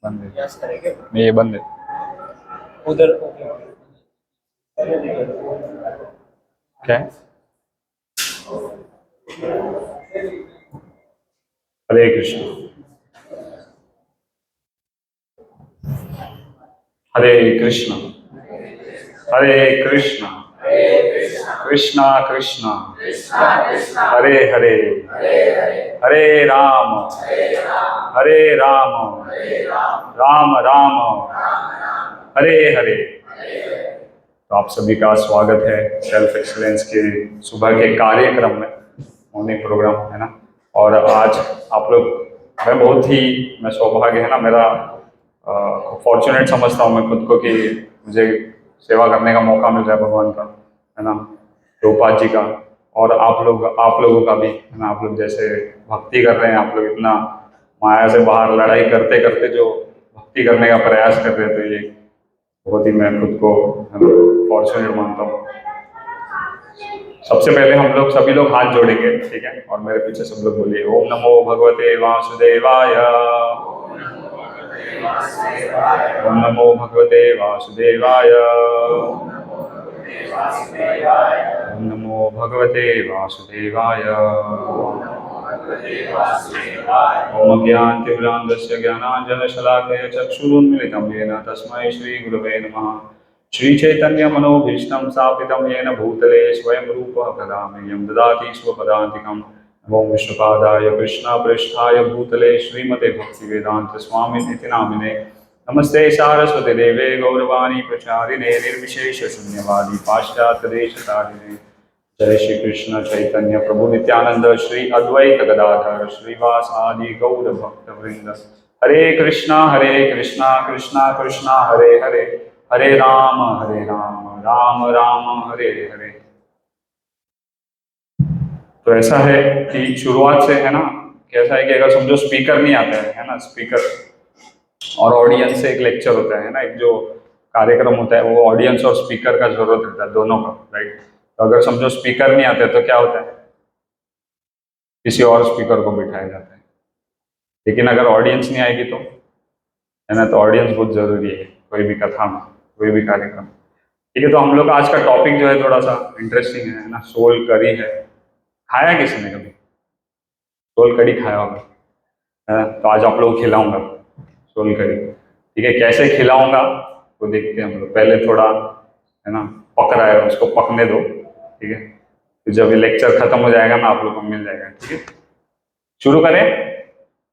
बंद है। यस करेंगे नहीं, ये बंद है। उधर। क्या है? हरे कृष्ण। हरे कृष्ण। हरे कृष्ण। कृष्णा कृष्णा हरे हरे, हरे राम, हरे राम, राम राम, हरे हरे। तो आप सभी का स्वागत है सेल्फ एक्सीलेंस के सुबह के कार्यक्रम में, मॉर्निंग प्रोग्राम है ना। और आज आप लोग, मैं सौभाग्य है ना मेरा, फॉर्चुनेट समझता हूँ मैं खुद को कि मुझे सेवा करने का मौका मिल रहा है भगवान का, है ना, प्रभुपाद जी का। और आप लोगों का भी है ना। आप लोग जैसे भक्ति कर रहे हैं, आप लोग इतना माया से बाहर लड़ाई करते करते जो भक्ति करने का प्रयास कर रहे हैं, तो ये बहुत ही मैं खुद को फॉर्चुनेट मानता हूँ। सबसे पहले हम लोग सभी लोग हाथ जोड़ेंगे, ठीक है, और मेरे पीछे सब लोग बोलिए ओम नमो भगवते वासुदेवाय, ओम नमो भगवते वासुदेवाय, ओम नमो भगवते वासुदेवाय। ओम ज्ञानतिमिरान्धस्य ज्ञानाञ्जनशलाकया चक्षुरुन्मिलितं येन तस्मै श्रीगुरवे नमः। श्रीचैतन्यमनोभीष्टं स्थापितं येन भूतले स्वयं रूपः कदा मह्यं ददाति स्वपदान्तिकम्। नमो विष्णुपादाय कृष्णपृष्ठाय भूतले श्रीमते भक्तिवेदान्तस्वामिनिति नामिने। नमस्ते सारस्वती देवे गौरवाणी प्रचारिणे निर्विशेषशून्यवादी पाश्चात्यदेशतारिणे। जय श्री कृष्ण चैतन्य प्रभु नित्यानंद श्री अद्वैत गदाधर श्रीवासादि गौर भक्त वृंद। हरे कृष्णा कृष्णा कृष्णा हरे हरे, हरे राम राम राम हरे हरे। तो ऐसा है कि शुरुआत से है ना, कैसा है कि अगर समझो स्पीकर नहीं आता है ना, स्पीकर और ऑडियंस से एक लेक्चर होता है ना, एक जो कार्यक्रम होता है वो ऑडियंस और स्पीकर का जरूरत रहता है, दोनों का, राइट। तो अगर समझो स्पीकर नहीं आते तो क्या होता है, किसी और स्पीकर को बिठाया जाता है। लेकिन अगर ऑडियंस नहीं आएगी तो, है ना, तो ऑडियंस बहुत जरूरी है कोई भी कथा में, कोई भी कार्यक्रम। ठीक है, तो हम लोग का आज का टॉपिक जो है थोड़ा सा इंटरेस्टिंग है ना, सोल करी है। खाया किसी ने कभी सोल करी? खाया होगा, है ना। तो आज आप लोग खिलाऊंगा सोल करी, ठीक है। कैसे खिलाऊंगा वो देखते हैं हम लोग। पहले थोड़ा है ना पक रहा है, उसको पकने दो, ठीक है। तो जब ये लेक्चर खत्म हो जाएगा ना, आप लोग को मिल जाएगा, ठीक है। शुरू करें?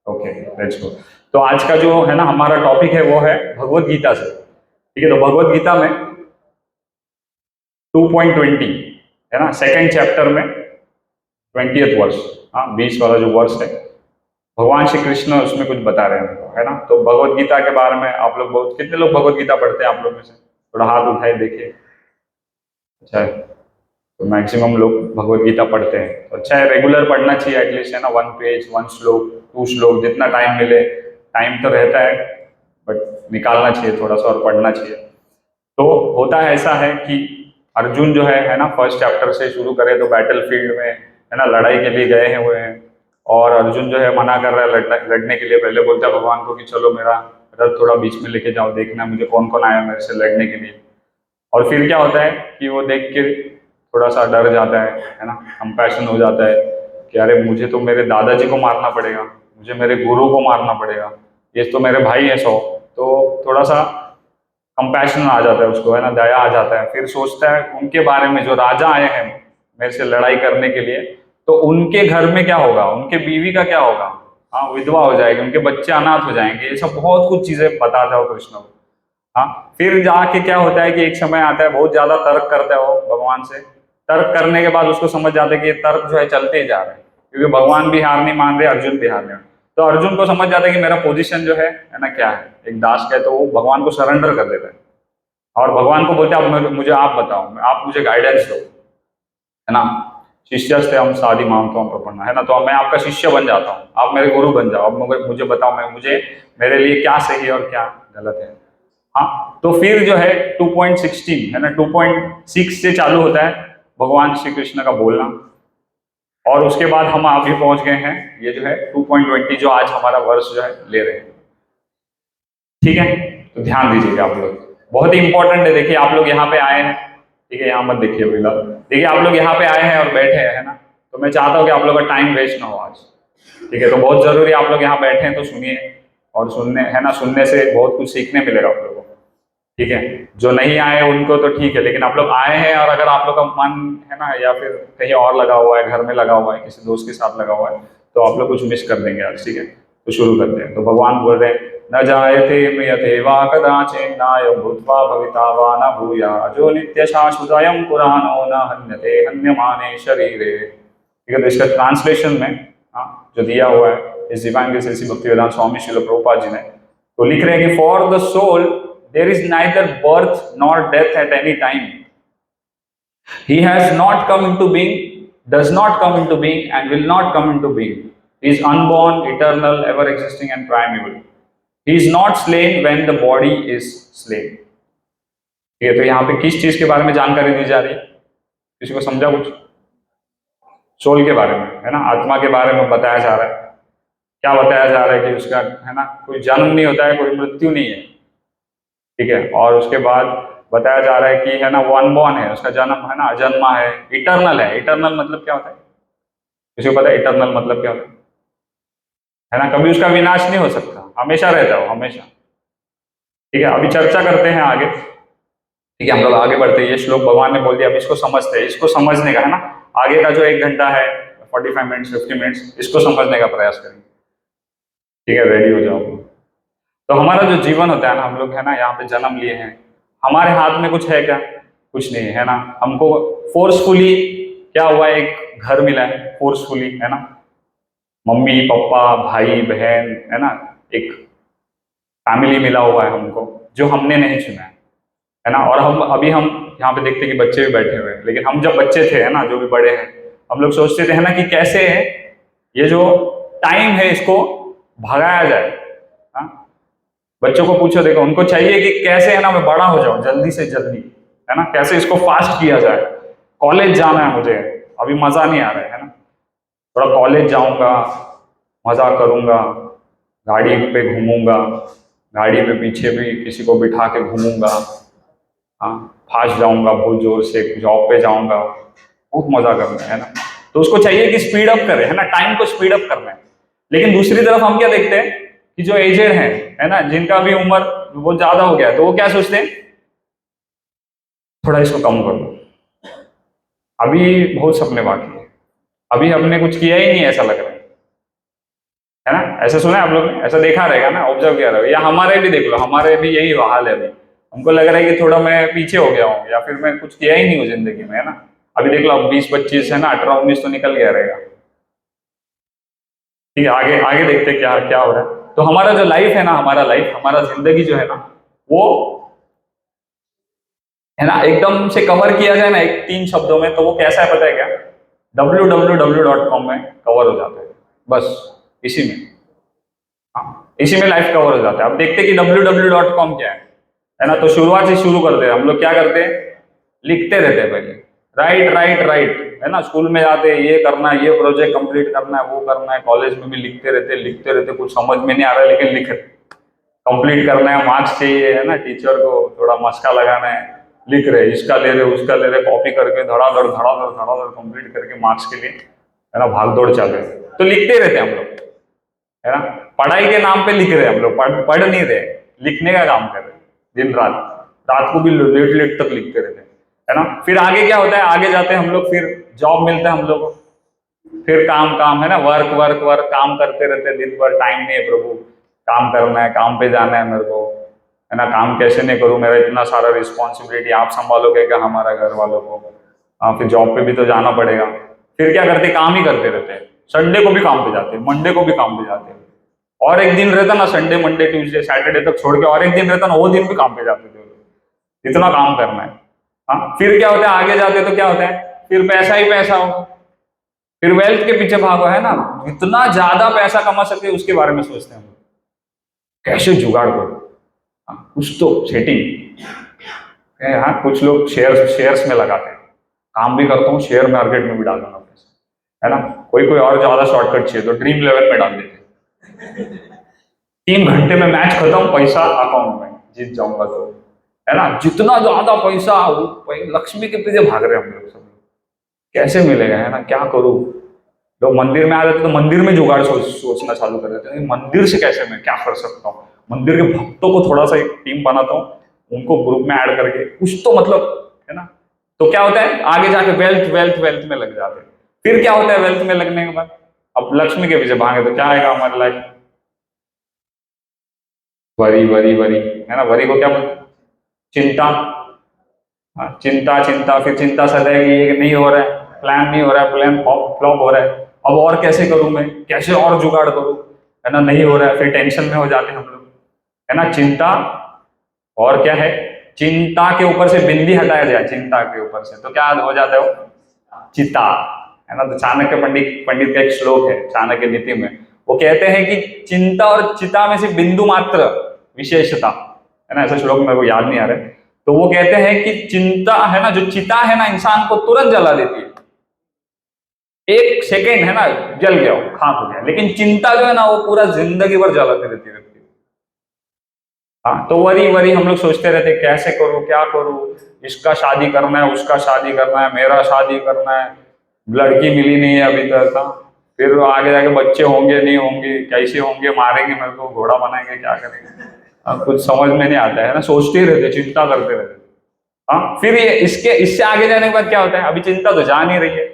Okay, let's go. तो आज का जो है ना हमारा टॉपिक है वो है भगवत गीता से, ठीक है। तो भगवत गीता में 2.20 है ना, सेकेंड चैप्टर में 20th वर्ष, हाँ 20 वाला जो वर्ष है, भगवान श्री कृष्ण उसमें कुछ बता रहे हैं हमको, है ना। तो भगवत गीता के बारे में आप लोग बहुत, कितने लोग भगवत गीता पढ़ते हैं आप लोग में से? थोड़ा हाथ उठाए देखिए। अच्छा है, तो मैक्सिमम लोग भगवत गीता पढ़ते हैं, तो अच्छा है, रेगुलर पढ़ना चाहिए एटलीस्ट, है ना। 1 पेज, 1 श्लोक, 2 श्लोक, जितना टाइम मिले। टाइम तो रहता है बट निकालना चाहिए थोड़ा सा और पढ़ना चाहिए। तो होता है ऐसा है कि अर्जुन जो है ना, फर्स्ट चैप्टर से शुरू करें तो बैटल फील्ड में है ना लड़ाई के लिए गए हुए हैं। और अर्जुन जो है मना कर रहा है लड़ने के लिए। पहले बोलता है भगवान को कि चलो मेरा रथ थोड़ा बीच में लेके जाओ, देखना मुझे कौन कौन आया मेरे से लड़ने के लिए। और फिर क्या होता है कि वो देख के थोड़ा सा डर जाता है ना, कंपैशन हो जाता है कि अरे मुझे तो मेरे दादाजी को मारना पड़ेगा, मुझे मेरे गुरु को मारना पड़ेगा, ये तो मेरे भाई है 100। तो थोड़ा सा कंपैशन आ जाता है उसको, है ना, दया आ जाता है। फिर सोचता है उनके बारे में, जो राजा आए हैं मेरे से लड़ाई करने के लिए, तो उनके घर में क्या होगा, उनके बीवी का क्या होगा। हाँ, विधवा हो जाएगी, उनके बच्चे अनाथ हो जाएंगे, ये सब बहुत कुछ चीजें बताता है वो कृष्ण को। हाँ, फिर जाके क्या होता है कि एक समय आता है, बहुत ज्यादा तर्क करता है वो भगवान से। तर्क करने के बाद उसको समझ जाता है कि ये तर्क जो है चलते ही जा रहे हैं, क्योंकि भगवान भी हार नहीं मान रहे, अर्जुन भी हार नहीं मान रहे। तो अर्जुन को समझ जाता है कि मेरा पोजीशन जो है ना क्या है, एक दास का है। तो वो भगवान को सरेंडर कर देता है और भगवान को बोलते हैं अब मुझे आप बताओ, आप मुझे गाइडेंस दो, है ना। शिष्य से हम शादी मांगता हूँ प्रपन्ना, है ना। तो अब मैं आपका शिष्य बन जाता हूँ, आप मेरे गुरु बन जाओ। अब मुझे बताओ, मैं मुझे मेरे लिए क्या सही है और क्या गलत है। हाँ, तो फिर जो है 2.16 है ना, 2.6 से चालू होता है भगवान श्री कृष्ण का बोलना। और उसके बाद हम अभी पहुंच गए हैं, ये जो है 2.20 जो आज हमारा वर्ष जो है ले रहे हैं। ठीक है, तो ध्यान दीजिएगा आप लोग, बहुत ही इंपॉर्टेंट है। देखिए आप लोग यहाँ पे आए हैं, ठीक है, यहाँ मत देखिए फिलहाल, देखिए आप लोग यहाँ पे आए हैं और बैठे हैं, है ना, तो मैं चाहता हूँ कि आप लोग का टाइम वेस्ट ना हो आज, ठीक है। तो बहुत जरूरी है, आप लोग यहाँ बैठे हैं तो सुनिए, और सुनने, है ना, सुनने से बहुत कुछ सीखने मिलेगा आप लोगों को, ठीक है। जो नहीं आए उनको तो ठीक है, लेकिन आप लोग आए हैं, और अगर आप लोग का मन, है ना, या फिर कहीं और लगा हुआ है, घर में लगा हुआ है, किसी दोस्त के साथ लगा हुआ है, तो आप लोग कुछ मिस कर देंगे आज, ठीक है। तो शुरू करते हैं। तो भगवान बोल रहे हैं, न जायते म्रियते वा कदाचिन्नाय भूत्वा भविता वा न भूयात् जो नित्य शाश्वतयं पुराणो न हन्यते हन्यमाने शरीरे, ठीक है। तो इसका ट्रांसलेशन में, हाँ, जो दिया हुआ है इस दिव्यांग केसरी भक्तिवेदांत स्वामी श्रील प्रभुपाद जी ने, तो लिख रहे हैं कि for the soul there is neither birth nor death at any time, he has not come into being, does not come into being and will not come into being, he is unborn, eternal, ever existing and primeval, he is not slain when the body is slain, ठीक है। तो यहाँ पे किस चीज के बारे में जानकारी दी जा रही है, किसी को समझा कुछ? सोल के बारे में, है ना, आत्मा के बारे में बताया जा रहा है। क्या बताया जा रहा है कि उसका, है ना, कोई जन्म नहीं होता है, कोई मृत्यु नहीं है, ठीक है। और उसके बाद बताया जा रहा है कि, है ना, वो अनबॉर्न है, उसका जन्म, है ना, अजन्मा है, इटर्नल है। इटर्नल मतलब क्या होता है, किसी को पता है इटर्नल मतलब क्या होता है ना, कभी उसका विनाश नहीं हो सकता, हमेशा रहता हो, हमेशा, ठीक है। अभी चर्चा करते हैं आगे, ठीक है, हम लोग आगे बढ़ते हैं। ये श्लोक भगवान ने बोल दिया, अब इसको समझते हैं, इसको समझने का, है ना, आगे का जो 1 घंटा है, 45 मिनट्स 50 मिनट्स, इसको समझने का प्रयास करेंगे, ठीक है। रेडी हो जाओ। तो हमारा जो जीवन होता है ना, हम लोग, है ना, यहाँ पे जन्म लिए हैं, हमारे हाथ में कुछ है क्या? कुछ नहीं है ना। हमको फोर्सफुली क्या हुआ, एक घर मिला है, फोर्सफुली, है ना, मम्मी पापा भाई बहन, है ना, एक फैमिली मिला हुआ है हमको, जो हमने नहीं चुना है ना। और हम यहाँ पे देखते हैं कि बच्चे भी बैठे हुए हैं, लेकिन हम जब बच्चे थे, है ना, जो भी बड़े हैं, हम लोग सोचते थे, है ना, कि कैसे ये जो टाइम है इसको भगाया जाए। हाँ, बच्चों को पूछो, देखो, उनको चाहिए कि कैसे, है ना, मैं बड़ा हो जाऊं जल्दी से जल्दी, है ना, कैसे इसको फास्ट किया जाए। कॉलेज जाना है मुझे, अभी मजा नहीं आ रहा है ना, थोड़ा कॉलेज जाऊंगा, मजा करूंगा, गाड़ी पे घूमूंगा, गाड़ी पे पीछे भी किसी को बिठा के घूमूंगा, हाँ, फास्ट जाऊंगा, बहुत जोर से जॉब पे जाऊंगा, बहुत मजा करना है ना। तो उसको चाहिए कि स्पीड अप करे, है ना, टाइम को स्पीड अप करना है। लेकिन दूसरी तरफ हम क्या देखते हैं कि जो एजेड है ना, जिनका भी उम्र बहुत ज्यादा हो गया, तो वो क्या सोचते हैं, थोड़ा इसको कम कर दो, अभी बहुत सपने बाकी है, अभी हमने कुछ किया ही नहीं, ऐसा लग रहा है ना। ऐसा सुना है आप लोग ने, ऐसा देखा रहेगा ना, ऑब्जर्व किया रहेगा, या हमारे भी देख लो, हमारे भी यही हाल है। अभी हमको लग रहा है कि थोड़ा मैं पीछे हो गया हूँ, या फिर मैं कुछ किया ही नहीं हूँ जिंदगी में, है ना। अभी देख लो, अब 20-25 है ना, 18-19 तो निकल गया रहेगा, ठीक है। आगे आगे देखते हैं क्या क्या हो रहा है। तो हमारा जो लाइफ है ना, हमारा लाइफ, हमारा जिंदगी जो है ना, वो, है ना, एकदम से कवर किया जाए ना एक 3 शब्दों में, तो वो कैसा है पता है क्या? www.com में कवर हो जाता है, बस इसी में, हाँ, इसी में लाइफ कवर हो जाता है। अब देखते हैं कि www.com क्या है ना। तो शुरुआत से शुरू करते हैं, हम लोग क्या करते हैं, लिखते रहते हैं पहले, राइट राइट राइट, है ना, स्कूल में जाते हैं, ये करना है, ये प्रोजेक्ट कंप्लीट करना है, वो करना है, कॉलेज में भी लिखते रहते, कुछ समझ में नहीं आ रहा है, लेकिन लिख कंप्लीट करना है, मार्क्स चाहिए, है ना, टीचर को थोड़ा मस्का लगाना है, लिख रहे, इसका ले रहे उसका ले रहे, कॉपी करके धड़ाधड़ कंप्लीट करके मार्क्स के लिए, है ना, भाग दौड़ चल रहे। तो लिखते रहते हम लोग, है ना, पढ़ाई के नाम पे लिख रहे हम लोग, पढ़ नहीं रहे, लिखने का काम कर रहे, दिन रात, रात को भी लेट लेट तक लिखते रहते, है ना। फिर आगे क्या होता है, आगे जाते हैं हम लोग, फिर जॉब मिलता है हम लोग को, फिर काम काम, है ना, वर्क वर्क वर्क, काम करते रहते दिन भर, टाइम नहीं है प्रभु, काम करना है, काम पे जाना है मेरे को, है ना, काम कैसे नहीं करूं, मेरा इतना सारा रिस्पॉन्सिबिलिटी, आप संभालोगे क्या हमारा घर वालों को, हाँ, फिर जॉब पे भी तो जाना पड़ेगा। फिर क्या करते, काम ही करते रहते हैं, संडे को भी काम पे जाते हैं, मंडे को भी काम पे जाते हैं, और एक दिन रहता ना, संडे मंडे ट्यूसडे सैटरडे तक छोड़ के और एक दिन रहता ना, वो दिन भी काम पे जाते थे, इतना काम करना है। हाँ, फिर क्या होता है, आगे जाते तो क्या होता है, फिर पैसा ही पैसा हो, फिर वेल्थ के पीछे भागो, है ना, जितना ज्यादा पैसा कमा सके उसके बारे में सोचते हैं हम, कैसे जुगाड़ करो, हाँ, कुछ तो सेटिंग, हाँ, कुछ लोग शेयर्स में लगाते हैं, काम भी करता हूँ, शेयर मार्केट में भी डाल दूंगा पैसा, है ना, कोई कोई और ज्यादा शॉर्टकट चाहिए तो ड्रीम 11 में डाल देते, 3 घंटे में मैच खत्म, पैसा अकाउंट में, जीत जाऊंगा तो, है ना। जितना ज्यादा पैसा, लक्ष्मी के पीछे भाग रहे हैं हम लोग सब। कैसे मिलेगा, है ना, क्या करूं। लोग मंदिर में आ जाते तो मंदिर में जुगाड़ सोचना चालू कर देते हैं, मंदिर से कैसे मैं क्या कर सकता हूँ। मंदिर के भक्तों को थोड़ा सा एक टीम बनाता हूँ, उनको ग्रुप में ऐड करके कुछ तो मतलब, है ना। तो क्या होता है, आगे जाके वेल्थ वेल्थ वेल्थ में लग जाते हैं। फिर क्या होता है, वेल्थ में लगने के बाद अब लक्ष्मी के पीछे भागे तो क्या आएगा हमारे लाइफ में, वरी वरी वरी, है ना। वरी को क्या बोलते हैं, चिंता। हाँ, चिंता चिंता, फिर चिंता सताएगी, ये नहीं हो रहा है, प्लान नहीं हो रहा है, प्लान फ्लॉप हो रहा है, अब और कैसे करूं मैं, कैसे और जुगाड़ करूं, है ना, नहीं हो रहा है, फिर टेंशन में हो जाते हैं हम लोग, है ना। चिंता, और क्या है, चिंता के ऊपर से बिंदी हटाया जाए चिंता के ऊपर से तो क्या हो जाता है वो, चिता, है ना। तो चाणक्य पंडित पंडित का एक श्लोक है चाणक्य नीति में, वो कहते हैं कि चिंता और चिता में से बिंदु मात्र विशेषता, है ना। ऐसा श्लोक मेरे को याद नहीं आ रहा है। तो वो कहते हैं कि चिंता, है ना, जो चिता है ना, इंसान को तुरंत जला देती है, 1 सेकेंड, है ना, जल गया, खाक हो गया। लेकिन चिंता जो है ना, वो पूरा जिंदगी भर जलाती रहती है। हाँ, तो वरी वरी हम लोग सोचते रहते कैसे करूं, क्या करूं, इसका शादी करना है, उसका शादी करना है, मेरा शादी करना है, लड़की मिली नहीं है अभी तक। हाँ, फिर आगे जाके बच्चे होंगे नहीं होंगे, कैसे होंगे, मारेंगे मेरे को, घोड़ा बनाएंगे, क्या करेंगे। हाँ, कुछ समझ में नहीं आता है ना, सोचते ही रहते, चिंता करते रहते। हाँ, फिर ये इसके इससे आगे जाने के बाद क्या होता है, अभी चिंता तो जा नहीं रही है।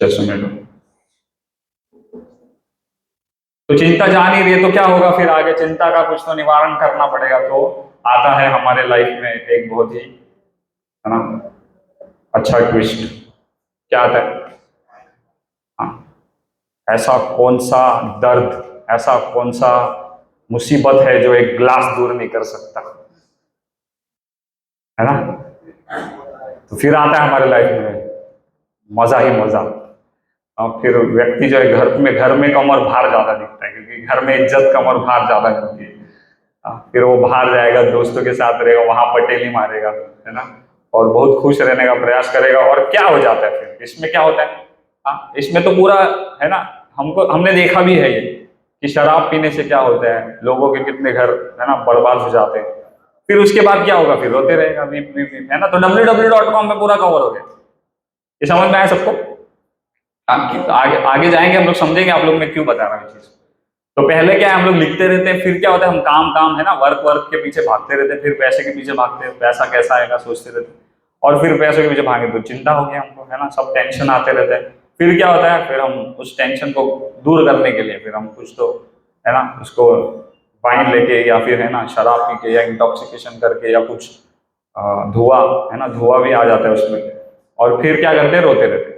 चलो सुनो, तो चिंता जा नहीं रही है तो क्या होगा, फिर आगे चिंता का कुछ तो निवारण करना पड़ेगा। तो आता है हमारे लाइफ में एक बहुत ही, है ना, अच्छा ट्विस्ट। क्या आता है, हाँ, ऐसा कौन सा दर्द, ऐसा कौन सा मुसीबत है जो एक ग्लास दूर नहीं कर सकता, है ना। तो फिर आता है हमारे लाइफ में मजा ही मजा। और फिर व्यक्ति जो है घर में कम और बाहर ज्यादा दिखता है, क्योंकि घर में इज्जत कम और बाहर ज्यादा होती है। फिर वो बाहर जाएगा, दोस्तों के साथ रहेगा, वहां पटेली मारेगा, है ना, और बहुत खुश रहने का प्रयास करेगा। और क्या हो जाता है फिर इसमें, क्या होता है, इसमें तो पूरा, है ना, हमने देखा भी है ये कि शराब पीने से क्या होता है, लोगों के कितने घर, है ना, बर्बाद हो जाते हैं। फिर उसके बाद क्या होगा, फिर रोते रहेगा, वीप वीप वीप, है ना। तो www.com में पूरा कवर हो गया। ये समझ में आया सबको। आगे आगे जाएंगे हम लोग, समझेंगे आप लोग, मैं क्यों बता रहा हूँ ये चीज। तो पहले क्या है, हम लोग लिखते रहते हैं, फिर क्या होता है, हम काम काम, है ना, वर्क वर्क के पीछे भागते रहते हैं, फिर पैसे के पीछे भागते हैं, पैसा कैसा आएगा सोचते रहते हैं, और फिर पैसों के पीछे भागे तो चिंता हो गया हमको, है ना, सब टेंशन आते रहते हैं। फिर क्या होता है, फिर हम उस टेंशन को दूर करने के लिए फिर हम कुछ तो, है ना, उसको वाइन लेके, या फिर, है ना, शराब पी के, या इंटॉक्सिकेशन करके, या कुछ धुआं, है ना, धुआं भी आ जाता है उसमें। और फिर क्या करते हैं, रोते रहते हैं।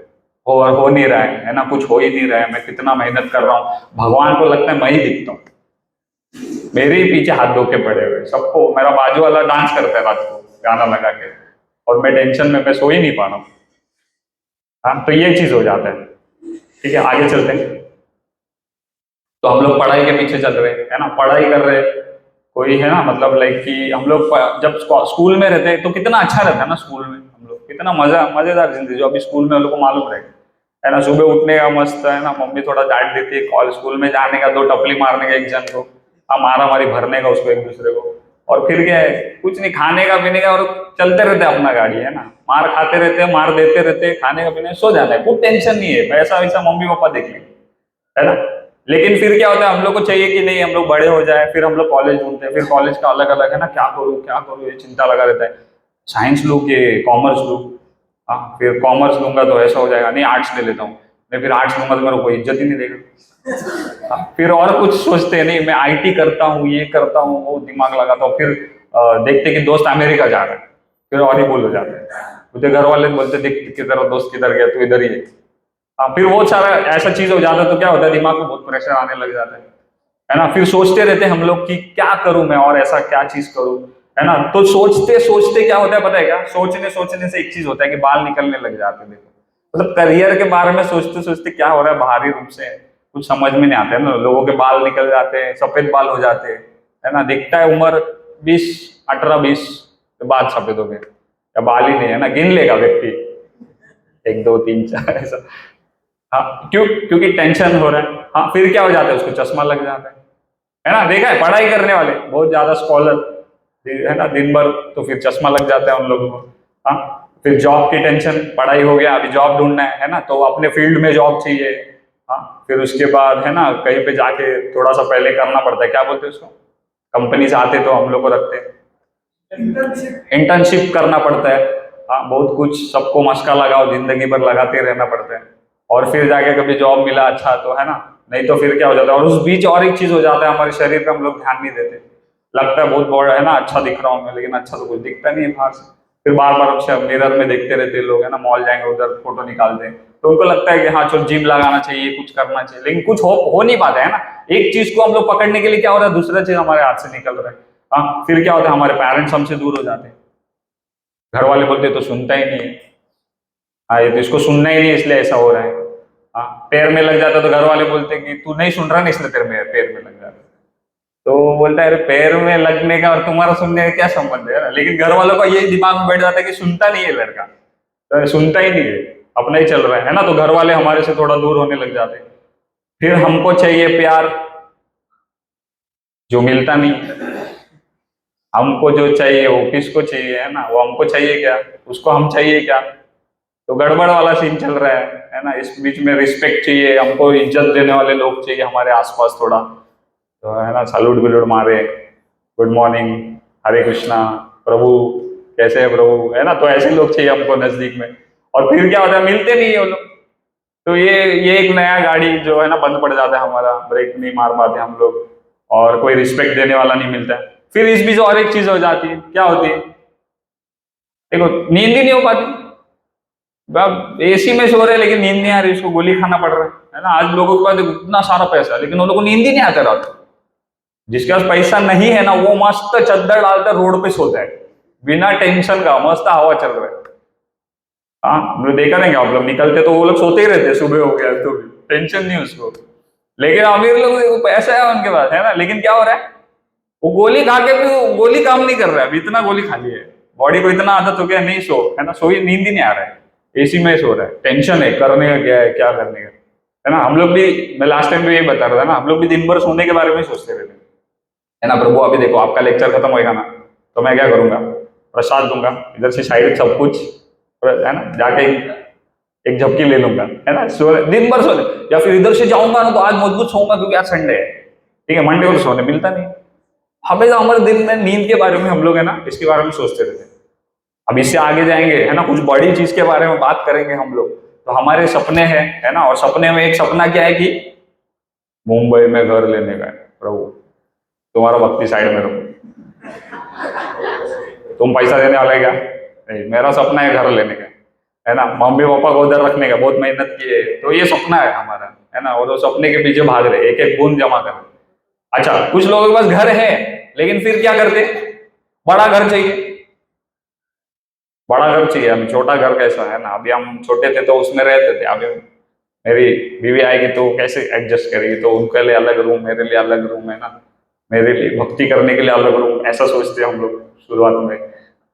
और हो नहीं रहा है ना, कुछ हो ही नहीं रहा है, मैं कितना मेहनत कर रहा हूँ, भगवान को लगता है मैं ही दिखता हूँ, मेरे ही पीछे हाथ धो के पड़े हुए सबको, मेरा बाजू वाला डांस करता है रात को गाना लगा के, और मैं टेंशन में, मैं सो ही नहीं पा रहा हूँ। हाँ, तो ये चीज हो जाता है। ठीक है, आगे चलते हैं। तो हम लोग पढ़ाई के पीछे चल रहे हैं, है ना, पढ़ाई कर रहे हैं, कोई, है ना, मतलब लाइक कि हम लोग जब स्कूल में रहते हैं तो कितना अच्छा रहता है ना, स्कूल में हम लोग कितना मजेदार जिंदगी, जो अभी स्कूल में हम लोग को मालूम रहे, है ना। सुबह उठने का मस्त, है ना, मम्मी थोड़ा डांट देती है, कॉलेज स्कूल में जाने का, 2 टपली मारने का एक जन को, मारा मारी भरने का उसको, एक दूसरे को। और फिर क्या है, कुछ नहीं, खाने का पीने का, और चलते रहते हैं अपना गाड़ी, है ना, मार खाते रहते हैं, मार देते रहते हैं, खाने का पीने सो जाना है, कुछ टेंशन नहीं है, पैसा वैसा मम्मी पापा देख लेंगे, है ना। लेकिन फिर क्या होता है, हम लोग को चाहिए कि नहीं, हम लोग बड़े हो जाए, फिर हम लोग कॉलेज ढूंढते हैं, फिर कॉलेज का अलग अलग, है ना, क्या करूँ क्या करूँ, ये चिंता लगा रहता है, साइंस लूँ कि कॉमर्स लूँ। हाँ, फिर कॉमर्स लूंगा तो ऐसा हो जाएगा, नहीं आर्ट्स ले लेता हूँ, मैं फिर आर्ट्स लूंगा तो मेरे को कोई इज्जत ही नहीं देगा। हाँ, फिर और कुछ सोचते हैं, नहीं मैं आईटी करता हूँ, ये करता हूँ, वो दिमाग लगाता हूँ, फिर देखते कि दोस्त अमेरिका जा रहा है, फिर और ही बोल हो जाते हैं, मुझे घर वाले बोलते देख किधर दोस्त किधर गया, तू इधर ही है। हाँ, फिर वो सारा ऐसा चीज हो जाता है, तो क्या होता है, दिमाग में बहुत प्रेशर आने लग जाता है ना। फिर सोचते रहते हैं हम लोग कि क्या करूं मैं, और ऐसा क्या चीज करूं, है ना। तो सोचते सोचते क्या होता है पता है क्या, सोचने सोचने से एक चीज होता है कि बाल निकलने लग जाते हैं। देखो, मतलब करियर के बारे में सोचते सोचते क्या हो रहा है बाहरी रूप से कुछ समझ में नहीं आता है ना। लोगों के बाल निकल जाते हैं, सफेद बाल हो जाते हैं, है ना, दिखता है उम्र 20, 18, 20 के बाद सफेद हो गए, या बाल ही नहीं है ना, गिन लेगा व्यक्ति 1, 2, 3, 4 ऐसा। हाँ, क्योंकि टेंशन हो रहा है। हाँ, फिर क्या हो जाता है, उसको चश्मा लग जाता है ना। देखा है पढ़ाई करने वाले बहुत ज्यादा स्कॉलर है ना, दिन भर तो फिर चश्मा लग जाता है उन लोगों को। हाँ, फिर जॉब की टेंशन, पढ़ाई हो गया अभी जॉब ढूंढना है ना, तो अपने फील्ड में जॉब चाहिए। हाँ, फिर उसके बाद है ना कहीं पे जाके थोड़ा सा पहले करना पड़ता है, क्या बोलते हैं उसको, कंपनी से आते तो हम लोग को रखते हैं, इंटर्नशिप करना पड़ता है। हाँ, बहुत कुछ सबको मशका लगाओ, जिंदगी भर लगाते रहना पड़ता है, और फिर जाके कभी जॉब मिला अच्छा तो है ना, नहीं तो फिर क्या हो जाता है। और उस बीच और एक चीज हो जाता है, हमारे शरीर पे हम लोग ध्यान नहीं देते, लगता है बहुत बड़ा है ना, अच्छा दिख रहा हूँ मैं, लेकिन अच्छा तो कुछ दिखता नहीं है बाहर से। फिर बार बार हमसे मिरर में देखते रहते हैं लोग है ना, मॉल जाएंगे उधर फोटो निकालते हैं, तो उनको लगता है कि हाँ चलो जिम लगाना चाहिए, कुछ करना चाहिए, लेकिन कुछ हो नहीं पाता है ना। एक चीज को हम लोग पकड़ने के लिए क्या हो रहा है, दूसरा चीज हमारे हाथ से निकल रहा है। हाँ, फिर क्या होता है, हमारे पेरेंट्स हमसे दूर हो जाते हैं, घर वाले बोलते तो सुनता ही नहीं है। हाँ, ये तो इसको सुनना ही नहीं है इसलिए ऐसा हो रहा है। हाँ, पैर में लग जाता तो घर वाले बोलते कि तू नहीं सुन रहा ना इसलिए तेरे में पैर में लग जाता। तो वो बोलता है अरे पैर में लगने का और तुम्हारा सुनने का क्या संबंध है ना? लेकिन घर वालों का यही दिमाग में बैठ जाता है कि सुनता नहीं है लड़का, तो सुनता ही नहीं है, अपना ही चल रहा है ना, तो घर वाले हमारे से थोड़ा दूर होने लग जाते हैं। फिर हमको चाहिए प्यार, जो मिलता नहीं है। हमको जो चाहिए वो किसको चाहिए है ना, वो हमको चाहिए क्या, उसको हम चाहिए क्या। तो गड़बड़ वाला सीन चल रहा है ना। इस बीच में रिस्पेक्ट चाहिए, हमको इज्जत देने वाले लोग चाहिए हमारे आसपास थोड़ा, तो है ना सैल्यूट विल्यूट मारे, गुड मॉर्निंग, हरे कृष्णा, प्रभु कैसे है प्रभु, है ना, तो ऐसे लोग चाहिए हमको नजदीक में। और फिर क्या होता है, मिलते नहीं है वो लोग। तो ये एक नया गाड़ी जो है ना बंद पड़ जाता है हमारा, ब्रेक नहीं मार पाते हम लोग, और कोई रिस्पेक्ट देने वाला नहीं मिलता है। फिर इस बीच और एक चीज हो जाती है, क्या होती है, देखो नींद ही नहीं हो पाती। अब एसी में सो रहे हैं लेकिन नींद नहीं आ रही, उसको गोली खाना पड़ रहा है ना। आज लोगों के पास देखो इतना सारा पैसा, लेकिन उन लोगों को नींद ही नहीं आता रात को। जिसके पास पैसा नहीं है ना, वो मस्त चद्दर डालकर रोड पे सोता है, बिना टेंशन का, मस्त हवा चल रहा है। हाँ, हम लोग देखा नहीं, आप लोग निकलते तो वो लोग सोते ही रहते, सुबह हो गया तो भी टेंशन नहीं उसको। लेकिन अमीर लोग देखो पैसा है उनके पास है ना, लेकिन क्या हो रहा है, वो गोली खा के भी वो गोली काम नहीं कर रहा है, अभी इतना गोली खा ली है, बॉडी को इतना आदत हो गया नहीं सो है ना, सोई नींद ही नहीं आ रहा है, एसी में सो रहा है, टेंशन है करने का क्या है, क्या करने का है ना। हम लोग भी, मैं लास्ट टाइम भी यही बता रहा था ना, हम लोग भी दिन भर सोने के बारे में सोचते रहते हैं है ना। प्रभु अभी देखो आपका लेक्चर खत्म होएगा ना, तो मैं क्या करूंगा, प्रसाद दूंगा, इधर से साइड सब कुछ है ना, जाके एक झपकी ले लूंगा है ना, दिन भर सोने, या फिर इधर से जाऊंगा ना तो आज मजबूत सोऊंगा क्योंकि आज संडे है, ठीक है, मंडे को तो सोने मिलता नहीं। हमेशा हमारे दिन में नींद के बारे में हम लोग है ना, इसके बारे में सोचते रहते हैं। अब इससे आगे जाएंगे है ना, कुछ बड़ी चीज के बारे में बात करेंगे हम लोग, तो हमारे सपने हैं है ना, और सपने में एक सपना क्या है कि मुंबई में घर लेने का है। प्रभु तुम्हारा भक्ति साइड में रखो, तुम पैसा देने वाले क्या, नहीं, मेरा सपना है घर लेने का है ना, मम्मी पापा को उधर रखने का, बहुत मेहनत की है, तो ये सपना है हमारा है ना, और वो सपने के पीछे भाग रहे, एक एक बूंद जमा कर रहे। अच्छा, कुछ लोगों के पास घर है, लेकिन फिर क्या करते, बड़ा घर चाहिए, बड़ा घर चाहिए हमें, छोटा घर कैसा है ना, अभी हम छोटे थे तो उसमें रहते थे, अभी मेरी बीवी आएगी तो कैसे एडजस्ट करेगी, तो उनके लिए अलग रूम, मेरे लिए अलग रूम है ना, मेरे लिए भक्ति करने के लिए अलग रूम, ऐसा सोचते हैं हम लोग शुरुआत में।